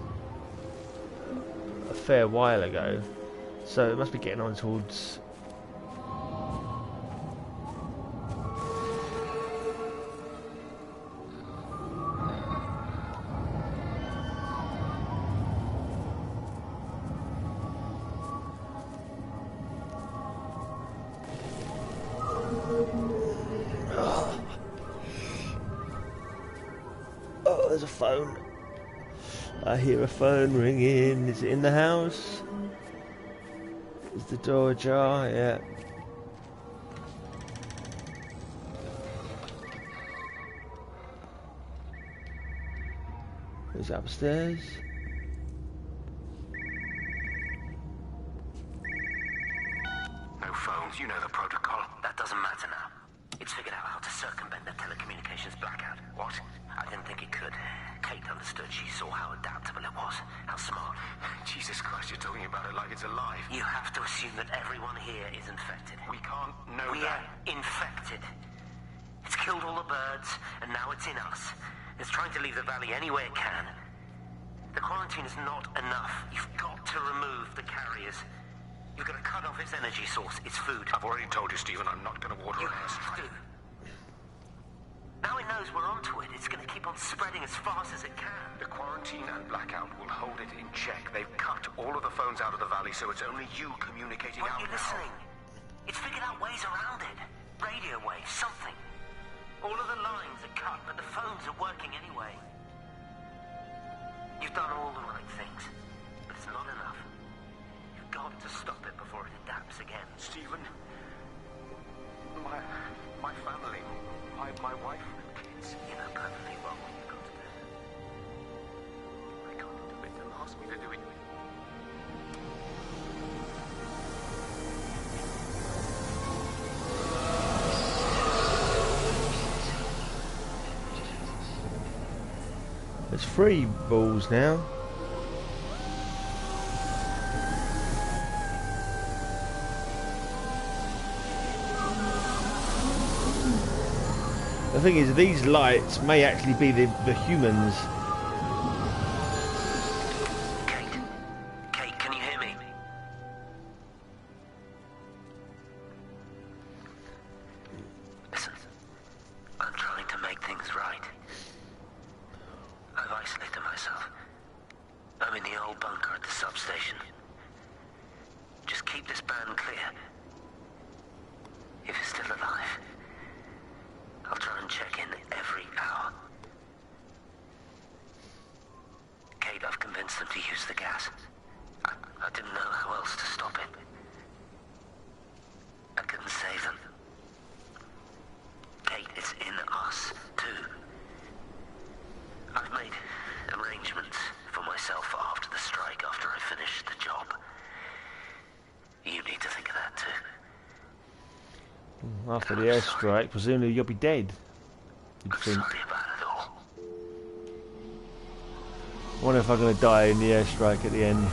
C: a fair while ago, so it must be getting on towards there's a phone. I hear a phone ringing. Is it in the house? Is the door ajar? Yeah. Is it upstairs?
A: No phones, you know the protocol. That doesn't matter now. It's figured out how to circumvent the telecommunications blackout. What? I didn't think it could. Kate understood. She saw how adaptable it was. How smart.
K: Jesus Christ, you're talking about it like it's alive.
A: You have to assume that everyone here is infected.
K: We can't know
A: We
K: that.
A: are infected. It's killed all the birds, and now it's in us. It's trying to leave the valley any way it can. The quarantine is not enough. You've got to remove the carriers. You've got to cut off its energy source, its food.
K: I've already told you, Stephen, I'm not going to water
A: You
K: an
A: have to. Now it knows we're onto it. It's going to keep on spreading as fast as it can.
K: The quarantine and blackout will hold it in check. They've cut all of the phones out of the valley, so it's only you communicating
A: Aren't
K: out
A: you
K: now.
A: listening? It's figured out ways around it. Radio waves, something. All of the lines are cut, but the phones are working anyway. You've done all the right things, but it's not enough. You've got to stop it before it adapts again.
K: Stephen, my family, my wife and kids.
A: You know perfectly well what you've got to do.
K: I can't do it. They'll ask me to do it.
C: There's 3 balls now. The thing is, these lights may actually be the humans.
A: Kate, can you hear me? Listen, I'm trying to make things right. I've isolated myself. I'm in the old bunker at the substation. Just keep this band clear. If it's still alive, I'll try and check in every hour. them to use the gas. I didn't know how else to stop it. I couldn't save them. Kate, it's in us, too. I've made arrangements for myself after the strike, after I finish the job. You need to think of that, too.
C: After the airstrike, presumably you'll be dead. You'd think.
A: Sorry about it all.
C: I wonder if I'm going to die in the airstrike at the end.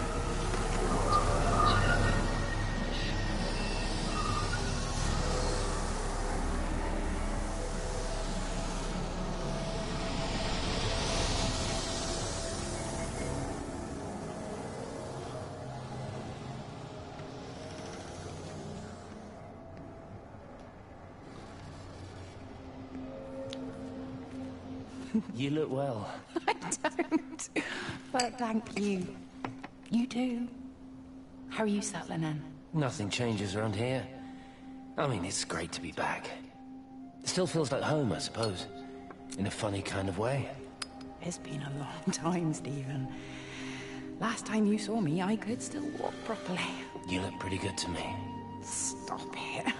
A: You look well.
F: I don't. But thank you. You too. How are you settling in?
A: Nothing changes around here. I mean, it's great to be back. It still feels like home, I suppose. In a funny kind of way.
F: It's been a long time, Stephen. Last time you saw me, I could still walk properly.
A: You look pretty good to me.
F: Stop it.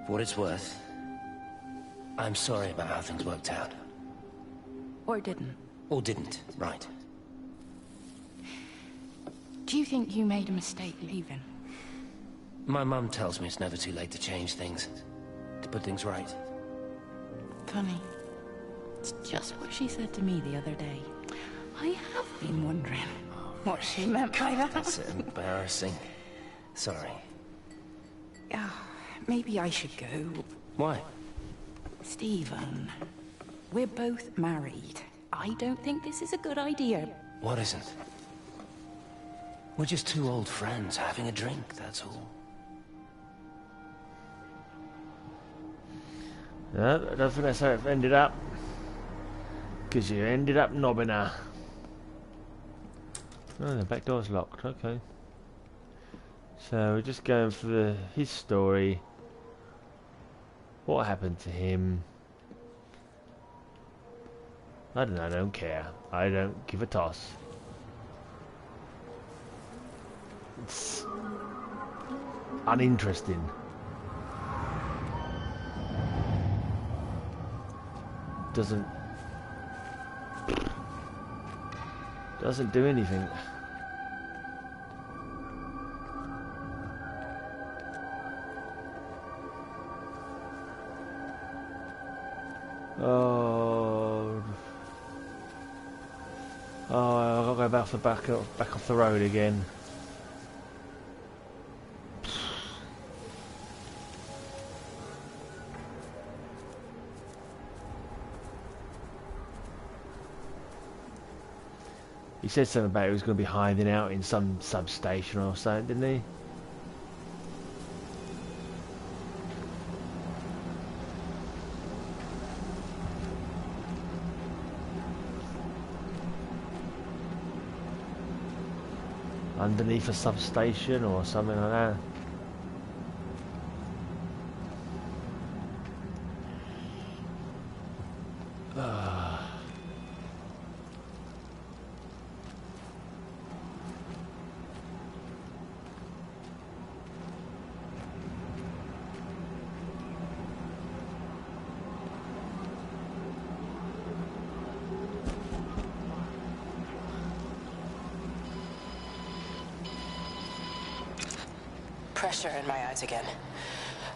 A: For what it's worth, I'm sorry about how things worked out.
F: Or didn't.
A: Or didn't, right.
F: Do you think you made a mistake leaving?
A: My mum tells me it's never too late to change things. To put things right.
F: Funny. It's just what she said to me the other day. I have been wondering what she meant by that.
A: That's embarrassing. Sorry.
F: Maybe I should go.
A: Why?
F: Stephen, we're both married. I don't think this is a good idea.
A: What isn't? We're just two old friends having a drink, that's all.
C: No, I don't think that's how it ended up. Because you ended up knobbing her. Oh, the back door's locked, okay. So we're just going for his story. What happened to him? I don't know, I don't care. I don't give a toss. It's uninteresting. Doesn't do anything. I've got to go back off the road again. He said something about he was going to be hiding out in some substation or something, didn't he? Underneath a substation or something like that.
I: Pressure in my eyes again.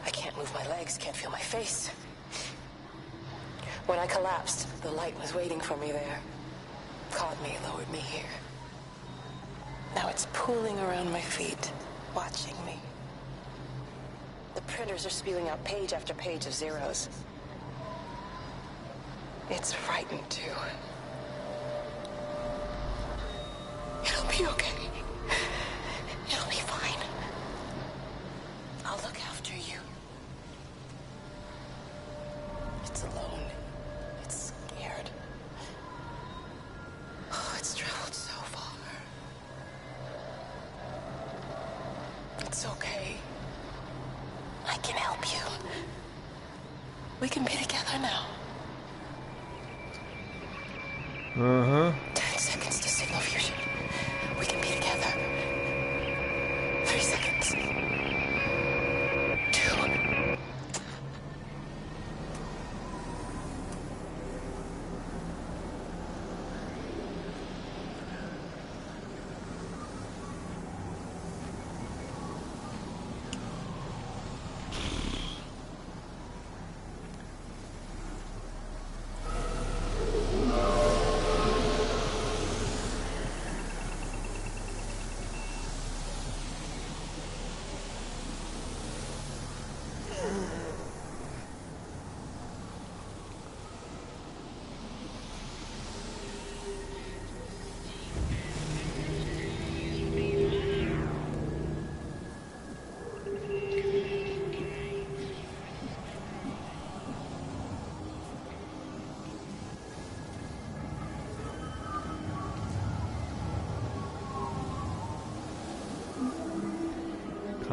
I: I can't move my legs, can't feel my face. When I collapsed, the light was waiting for me there. Caught me, lowered me here. Now it's pooling around my feet, watching me. The printers are spewing out page after page of zeros. It's frightened too. It'll be okay. It'll be fine. I'll look after you. It's alone. It's scared. Oh, it's traveled so far. It's okay. I can help you. We can be together now. 10 seconds to signal for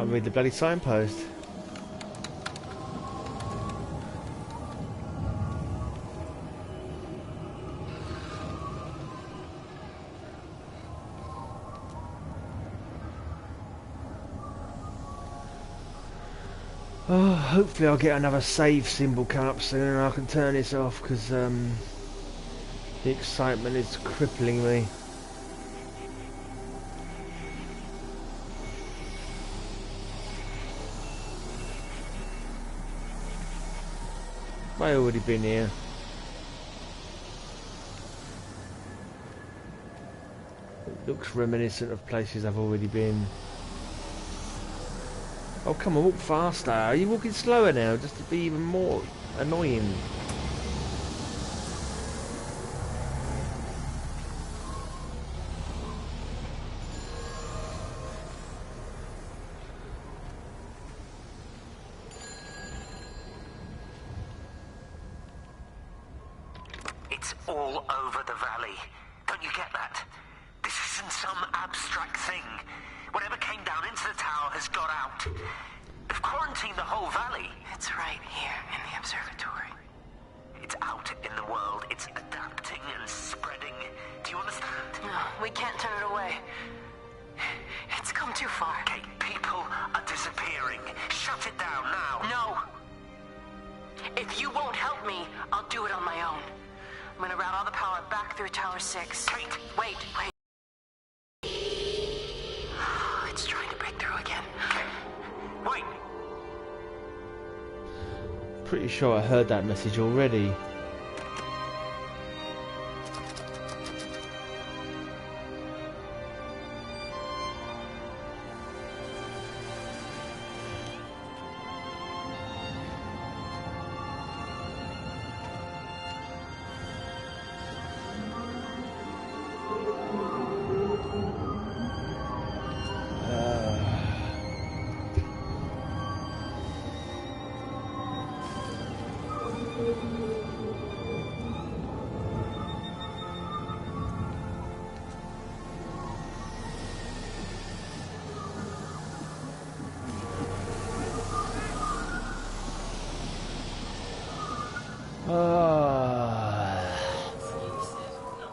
C: Can't read the bloody signpost. Oh, hopefully I'll get another save symbol come up soon and I can turn this off, because the excitement is crippling me. Have I already been here? It looks reminiscent of places I've already been. Oh, come on, walk faster. Are you walking slower now, just to be even more annoying?
A: It's all over the valley. Don't you get that? This isn't some abstract thing. Whatever came down into the tower has got out. They've quarantined the whole valley.
I: It's right here in the observatory.
A: It's out in the world. It's adapting and spreading. Do you understand?
I: No, we can't turn it away. It's come too far.
A: Kate, people are disappearing. Shut it down now.
I: No. If you won't help me, I'll do it on my own. I'm gonna route all the power back through Tower 6.
A: Kate!
I: Wait. It's trying to break through again.
A: Wait!
C: Pretty sure I heard that message already.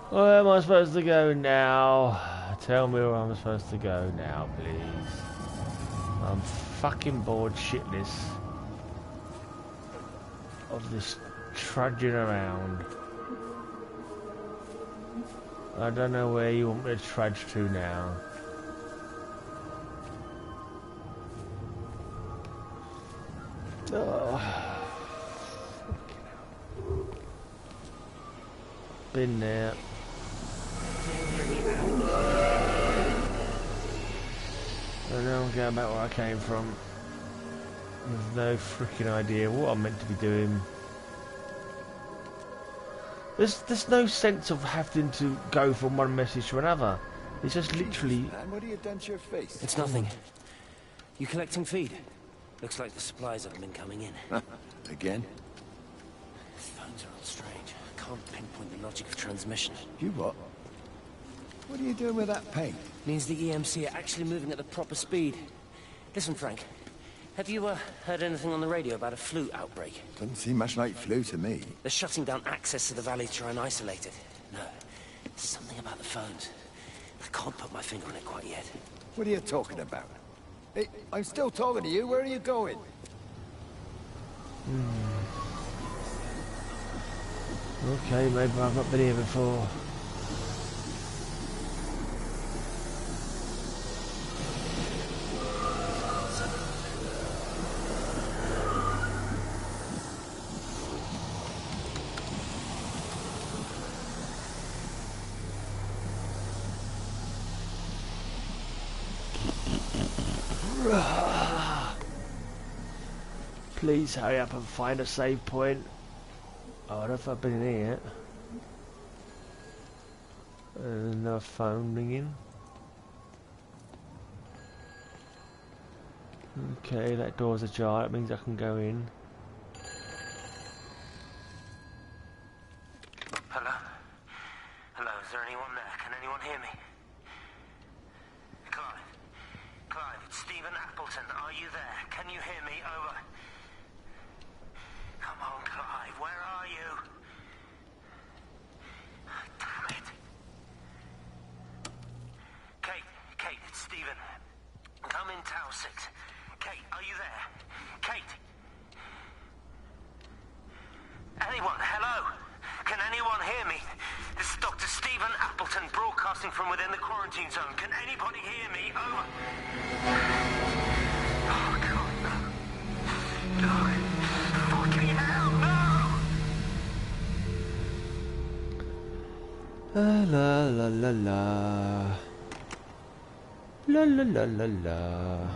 C: Where am I supposed to go now? Tell me where I'm supposed to go now, please. I'm fucking bored shitless of this trudging around. I don't know where you want me to trudge to now. Oh. Been there. And now I'm going back where I came from. There's no freaking idea what I'm meant to be doing. There's no sense of having to go from one message to another. It's just literally...
D: Man, what have you done to your face?
A: It's nothing. You collecting feed? Looks like the supplies haven't been coming in.
D: Again?
A: Phones are all strange. I can't pinpoint the logic of transmission.
D: You what? What are you doing with that paint?
A: Means the EMC are actually moving at the proper speed. Listen, Frank. Have you heard anything on the radio about a flu outbreak?
D: Doesn't seem much like flu to me.
A: They're shutting down access to the valley to try and isolate it. No, something about the phones. I can't put my finger on it quite yet.
D: What are you talking about? Hey, I'm still talking to you. Where are you going?
C: Okay, maybe I've not been here before. Please hurry up and find a save point. Oh, I don't know if I've been in here yet. Another phone ringing. Okay, that door's ajar. That means I can go in.
A: Hello? Hello, is there anyone there? Can anyone hear me? Clive? Clive, it's Stephen Appleton, are you there? Can you hear me? Over. Come on, Clive, where are you? Damn it. Kate, it's Stephen. Come in Tower 6. Kate, are you there? Kate? Anyone, hello? Can anyone hear me? This is Dr. Stephen Appleton broadcasting from within the quarantine zone. Can anybody hear me? Over. Oh, God, no. No. Fucking hell, no!
C: La la la la. La la la la la.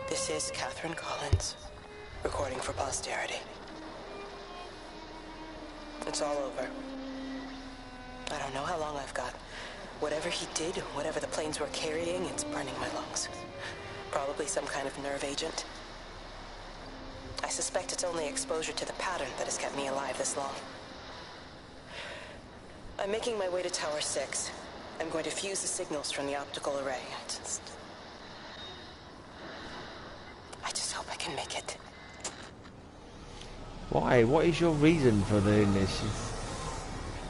I: This is Catherine Collins, recording for posterity. It's all over. I don't know how long I've got. Whatever he did, whatever the planes were carrying, it's burning my lungs. Probably some kind of nerve agent. I suspect it's only exposure to the pattern that has kept me alive this long. I'm making my way to Tower 6. I'm going to fuse the signals from the optical array. I just hope I can make it.
C: Why? What is your reason for doing this?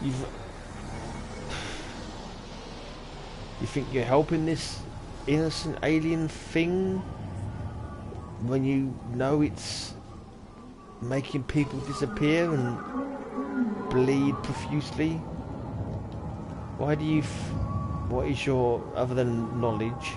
C: You think you're helping this innocent alien thing when you know it's making people disappear and bleed profusely? Why do you... what is your... other than knowledge?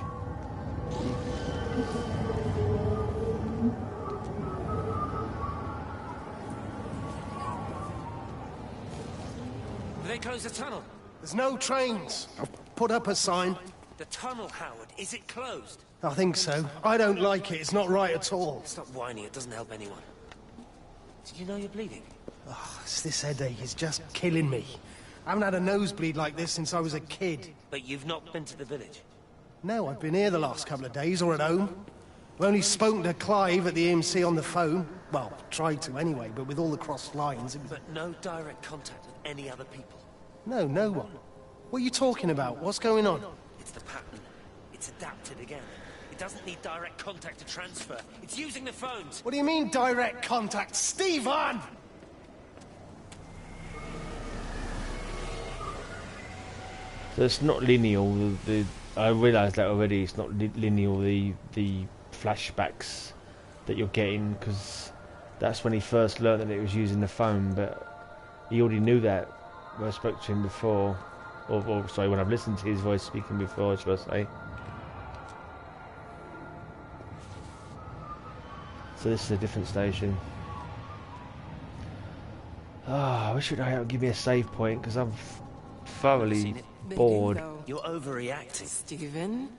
A: They closed the tunnel.
N: There's no trains. I've put up a sign.
A: The tunnel, Howard. Is it closed?
N: I think so. I don't like it. It's not right at all.
A: Stop whining. It doesn't help anyone. Did you know you're bleeding?
N: Oh, this headache is just killing me. I haven't had a nosebleed like this since I was a kid.
A: But you've not been to the village?
N: No, I've been here the last couple of days, or at home. I've only spoken to Clive at the EMC on the phone. Well, tried to anyway, but with all the crossed lines...
A: But no direct contact with any other people?
N: No, no one. What are you talking about? What's going on?
A: It's the pattern. It's adapted again. It doesn't need direct contact to transfer. It's using the phones.
N: What do you mean, direct contact? Stephen!
C: So it's not lineal. I realised that already. It's not lineal. The flashbacks that you're getting, because that's when he first learned that it was using the phone. But he already knew that when I spoke to him before, or sorry, when I've listened to his voice speaking before, should I say? So this is a different station. I wish you'd give me a save point, because I'm thoroughly bored.
A: You're overreacting.
I: Stephen,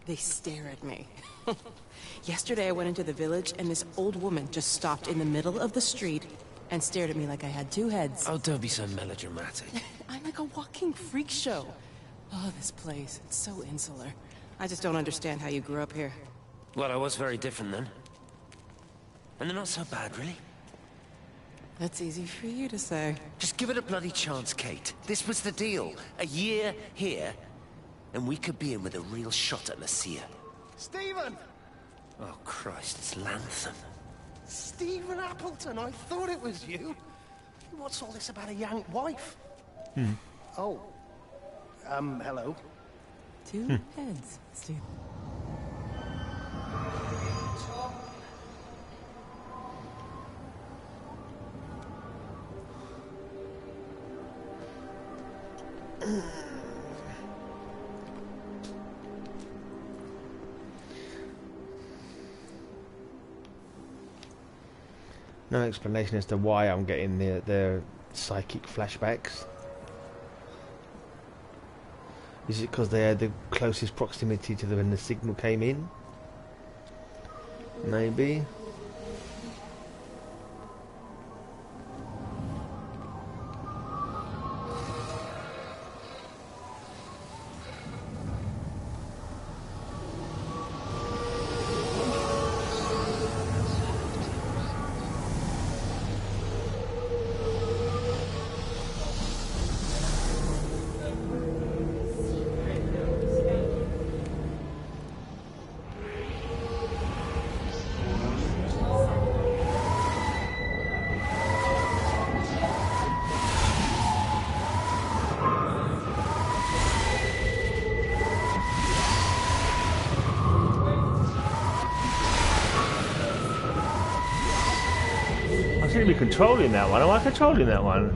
I: they stare at me. Yesterday I went into the village and this old woman just stopped in the middle of the street and stared at me like I had two heads.
A: Oh, don't be so melodramatic.
I: I'm like a walking freak show. Oh, this place, it's so insular. I just don't understand how you grew up here.
A: Well, I was very different then. And they're not so bad, really.
I: That's easy for you to say.
A: Just give it a bloody chance, Kate. This was the deal. A year here, and we could be in with a real shot at Lucia.
N: Stephen!
A: Oh, Christ, it's Lantham.
N: Stephen Appleton, I thought it was you. What's all this about a young wife? Oh. Hello.
I: Two heads, Stephen.
C: No explanation as to why I'm getting the psychic flashbacks. Is it because they had the closest proximity to when the signal came in? Maybe. seem to be controlling that one. Am I controlling that one?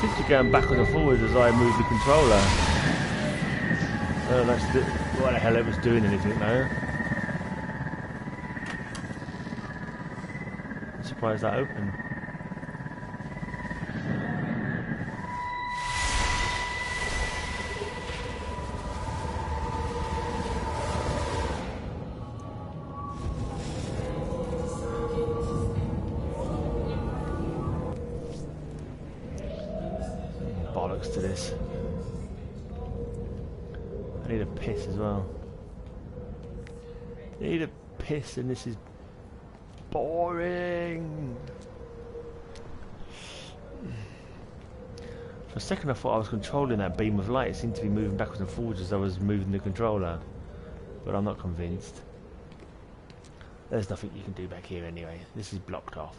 C: Seems to be going backwards and forwards as I move the controller. Oh, that's what the hell it was doing anything though. I'm surprised that opened. Bollocks to this. I need a piss as well. I need a piss and this is boring. For a second I thought I was controlling that beam of light. It seemed to be moving backwards and forwards as I was moving the controller. But I'm not convinced. There's nothing you can do back here anyway. This is blocked off.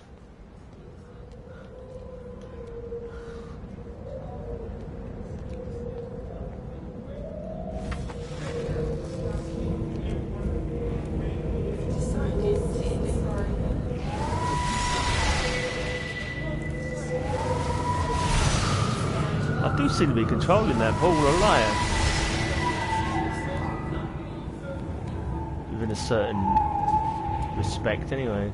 C: I do seem to be controlling that ball of light. Within a certain respect anyway.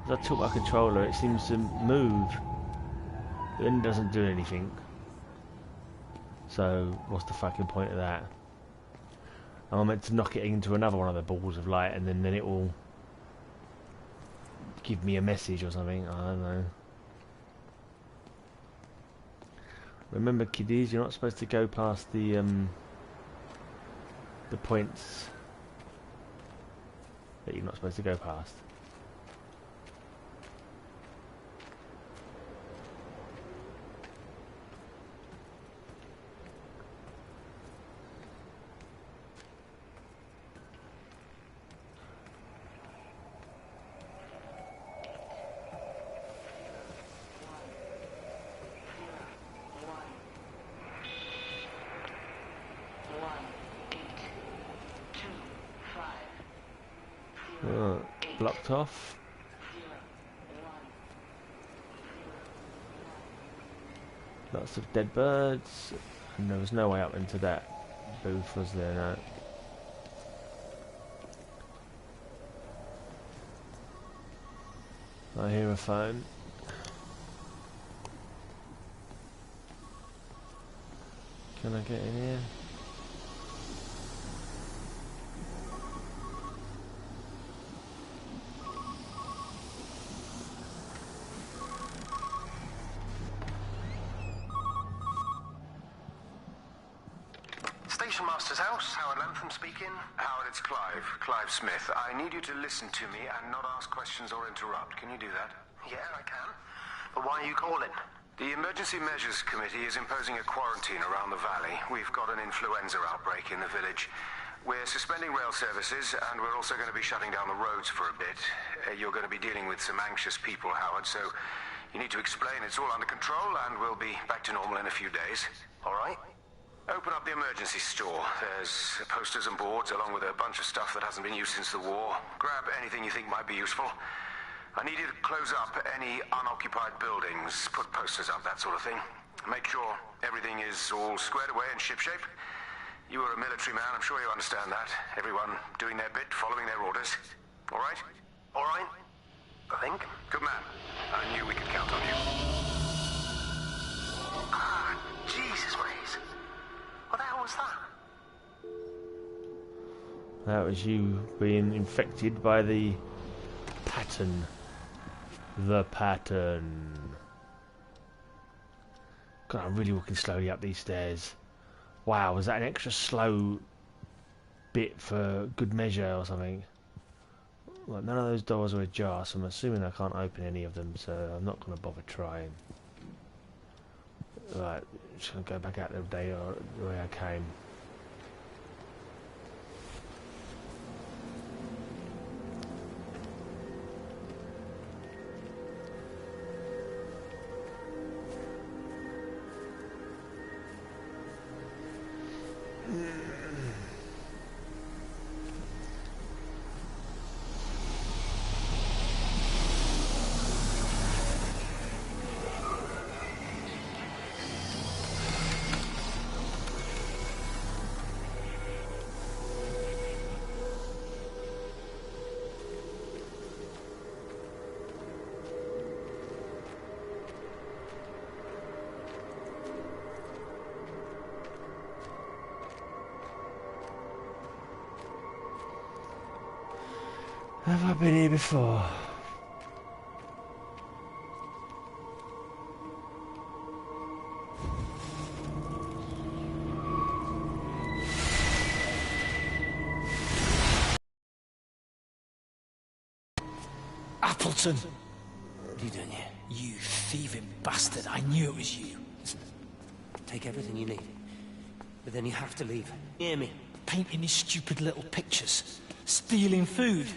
C: As I tilt my controller it seems to move. But then it doesn't do anything. So what's the fucking point of that? I'm meant to knock it into another one of the balls of light and then it will give me a message or something. I don't know. Remember, kiddies, you're not supposed to go past the points that you're not supposed to go past. Blocked off. Lots of dead birds. And there was no way up into that booth, was there? No. I hear a phone. Can I get in here?
B: Station Master's house, Howard Lantham speaking. Howard, it's Clive. Clive Smith. I need you to listen to me and not ask questions or interrupt. Can you do that? Yeah, I can. But why are you calling? The Emergency Measures Committee is imposing a quarantine around the valley. We've got an influenza outbreak in the village. We're suspending rail services, and we're also going to be shutting down the roads for a bit. You're going to be dealing with some anxious people, Howard, so you need to explain it's all under control, and we'll be back to normal in a few days. All right? Open up the emergency store. There's posters and boards, along with a bunch of stuff that hasn't been used since the war. Grab anything you think might be useful. I need you to close up any unoccupied buildings, put posters up, that sort of thing. Make sure everything is all squared away and shipshape. You are a military man, I'm sure you understand that. Everyone doing their bit, following their orders. All right? All right? I think. Good man. I knew we could count on you. Ah, Jesus, Rays. What the hell was that?
C: That was you being infected by the pattern. The pattern. God, I'm really walking slowly up these stairs. Wow, was that an extra slow bit for good measure or something? Well, none of those doors are ajar, so I'm assuming I can't open any of them, so I'm not going to bother trying. Right, just going to go back out the way I came. Have I been here before?
U: Appleton!
A: What are you doing here?
U: You thieving bastard, I knew it was you.
A: Listen, take everything you need. But then you have to leave. Hear me?
U: Painting these stupid little pictures. Stealing food.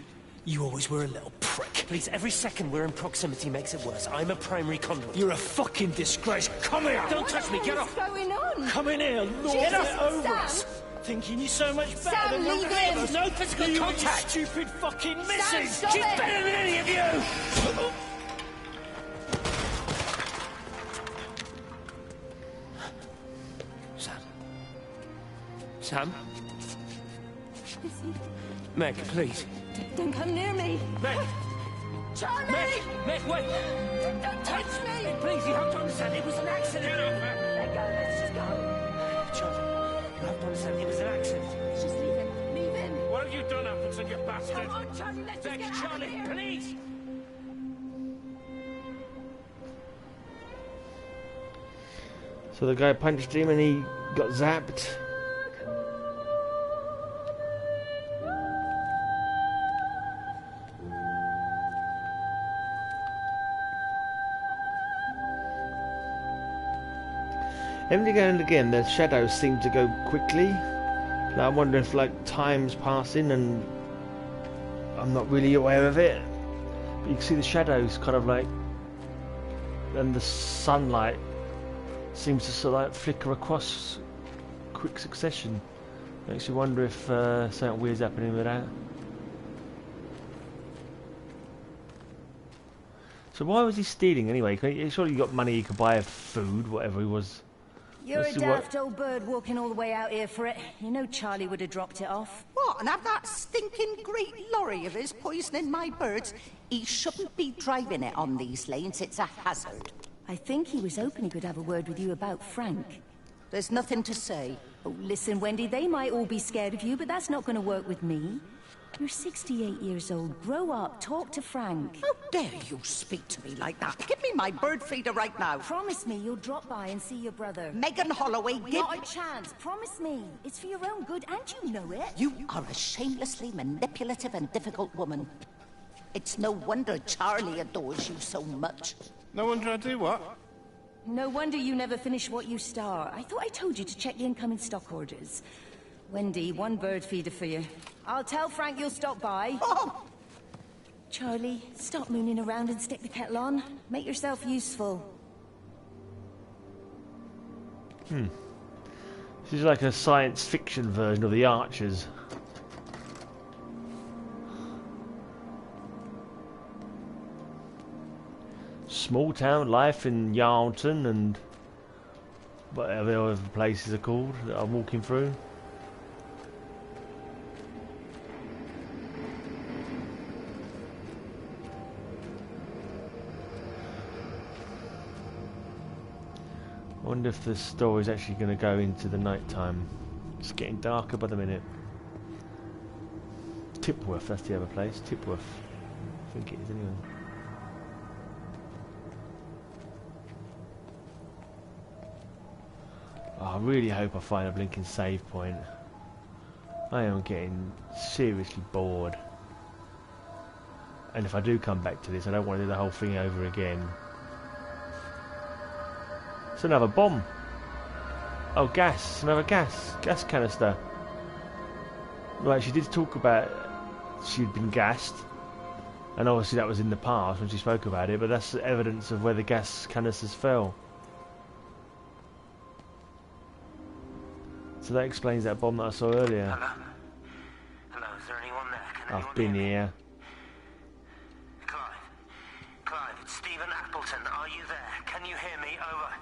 U: You always were a little prick.
A: Please, every second we're in proximity makes it worse. I'm a primary conduit.
U: You're a fucking disgrace. Come here!
A: Don't touch me, get off!
E: What's going on?
U: Come in here, lord it over us. Thinking you're so much better
E: Sam,
U: than your
E: leave
U: neighbours.
E: him.
A: No physical
U: You
A: contact.
U: stupid fucking
E: Sam,
U: missus.
E: stop
A: She's
E: it.
A: better than any of you! Sam? Meg, please.
E: Don't come near me.
A: Meg!
E: Charlie!
A: Meg, wait!
E: Don't touch me!
A: Please, you have to understand, it was an accident.
E: Let go, let's just go.
A: Charlie, you have to understand, it was an accident.
E: Just leave him. Leave him.
O: What have you done, Appleton, you bastard?
E: Come on, Charlie, let's just
A: Meg,
E: get out of
A: Charlie,
E: here.
A: please!
C: So the guy punched him and he got zapped. Every now and again, the shadows seem to go quickly. Like, I wonder if like time's passing and I'm not really aware of it. But you can see the shadows kind of like, and the sunlight seems to sort of like flicker across quick succession. Makes you wonder if something weird's happening with that. So why was he stealing anyway? Surely you got money, you could buy food, whatever he was.
V: You're
C: Let's
V: a
C: see what-
V: daft old bird walking all the way out here for it. You know Charlie would have dropped it off.
E: What, and have that stinking great lorry of his poisoning my birds? He shouldn't be driving it on these lanes, it's a hazard.
V: I think he was hoping he could have a word with you about Frank.
E: There's nothing to say.
V: Oh, listen, Wendy, they might all be scared of you, but that's not going to work with me. You're 68 years old. Grow up. Talk to Frank.
E: How dare you speak to me like that? Give me my bird feeder right now.
V: Promise me you'll drop by and see your brother.
E: Megan Holloway, give...
V: Not a chance. Promise me. It's for your own good, and you know it.
E: You are a shamelessly manipulative and difficult woman. It's no wonder Charlie adores you so much.
O: No wonder I do what?
V: No wonder you never finish what you start. I thought I told you to check the incoming stock orders. Wendy, one bird feeder for you. I'll tell Frank you'll stop by.
E: Oh!
V: Charlie, stop mooning around and stick the kettle on. Make yourself useful.
C: This is like a science fiction version of The Archers. Small town life in Yarlton and whatever the other places are called that I'm walking through. I wonder if the story is actually going to go into the night time. It's getting darker by the minute. Tipworth, that's the other place. Tipworth. I think it is anyway. Oh, I really hope I find a blinking save point. I am getting seriously bored. And if I do come back to this, I don't want to do the whole thing over again. It's another bomb. Oh, gas. Another gas canister. Right, she did talk about she'd been gassed. And obviously that was in the past when she spoke about it, but that's evidence of where the gas canisters fell. So that explains that bomb that I saw earlier.
A: Hello? Hello, is there anyone there? Can
C: I've been here.
A: Clive, it's Stephen Appleton. Are you there? Can you hear me? Over.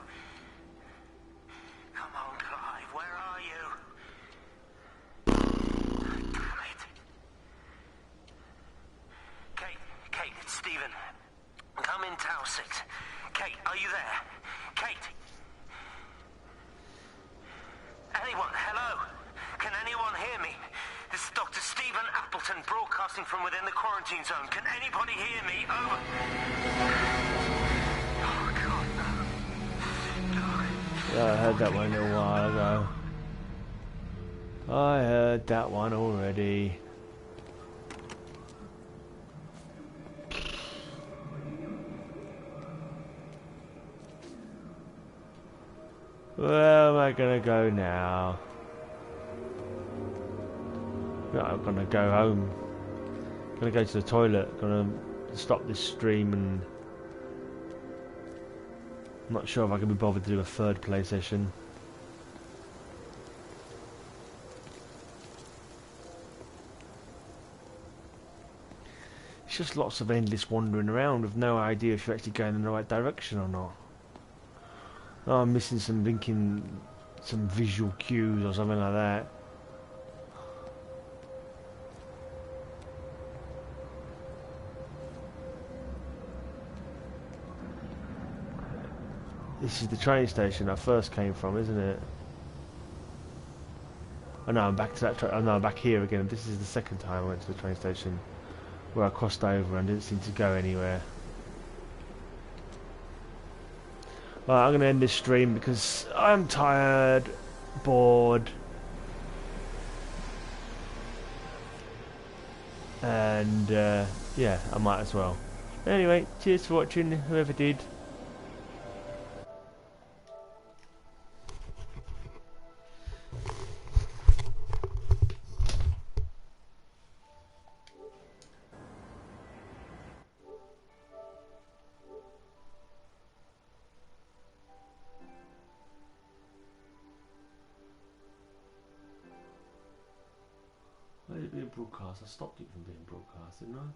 A: Come on, Clive, where are you? Damn it. Kate, it's Stephen. Come in Tower 6. Kate, are you there? Kate! Anyone, hello? Can anyone hear me? This is Dr. Stephen Appleton broadcasting from within the quarantine zone. Can anybody hear me? Over. Oh, God, no.
C: Yeah, I heard that one a little while ago. I heard that one already. Where am I gonna go now? No, I'm gonna go home. Gonna go to the toilet. Gonna stop this stream, and I'm not sure if I can be bothered to do a third play session. It's just lots of endless wandering around with no idea if you're actually going in the right direction or not. Oh, I'm missing some some visual cues or something like that. This is the train station I first came from, isn't it? Oh no, I'm back to that. Oh no, I'm back here again. This is the second time I went to the train station where I crossed over and didn't seem to go anywhere. Well, I'm going to end this stream because I'm tired, bored, and yeah, I might as well. Anyway, cheers for watching, whoever did. Why is it being broadcast? I stopped it from being broadcast, didn't I?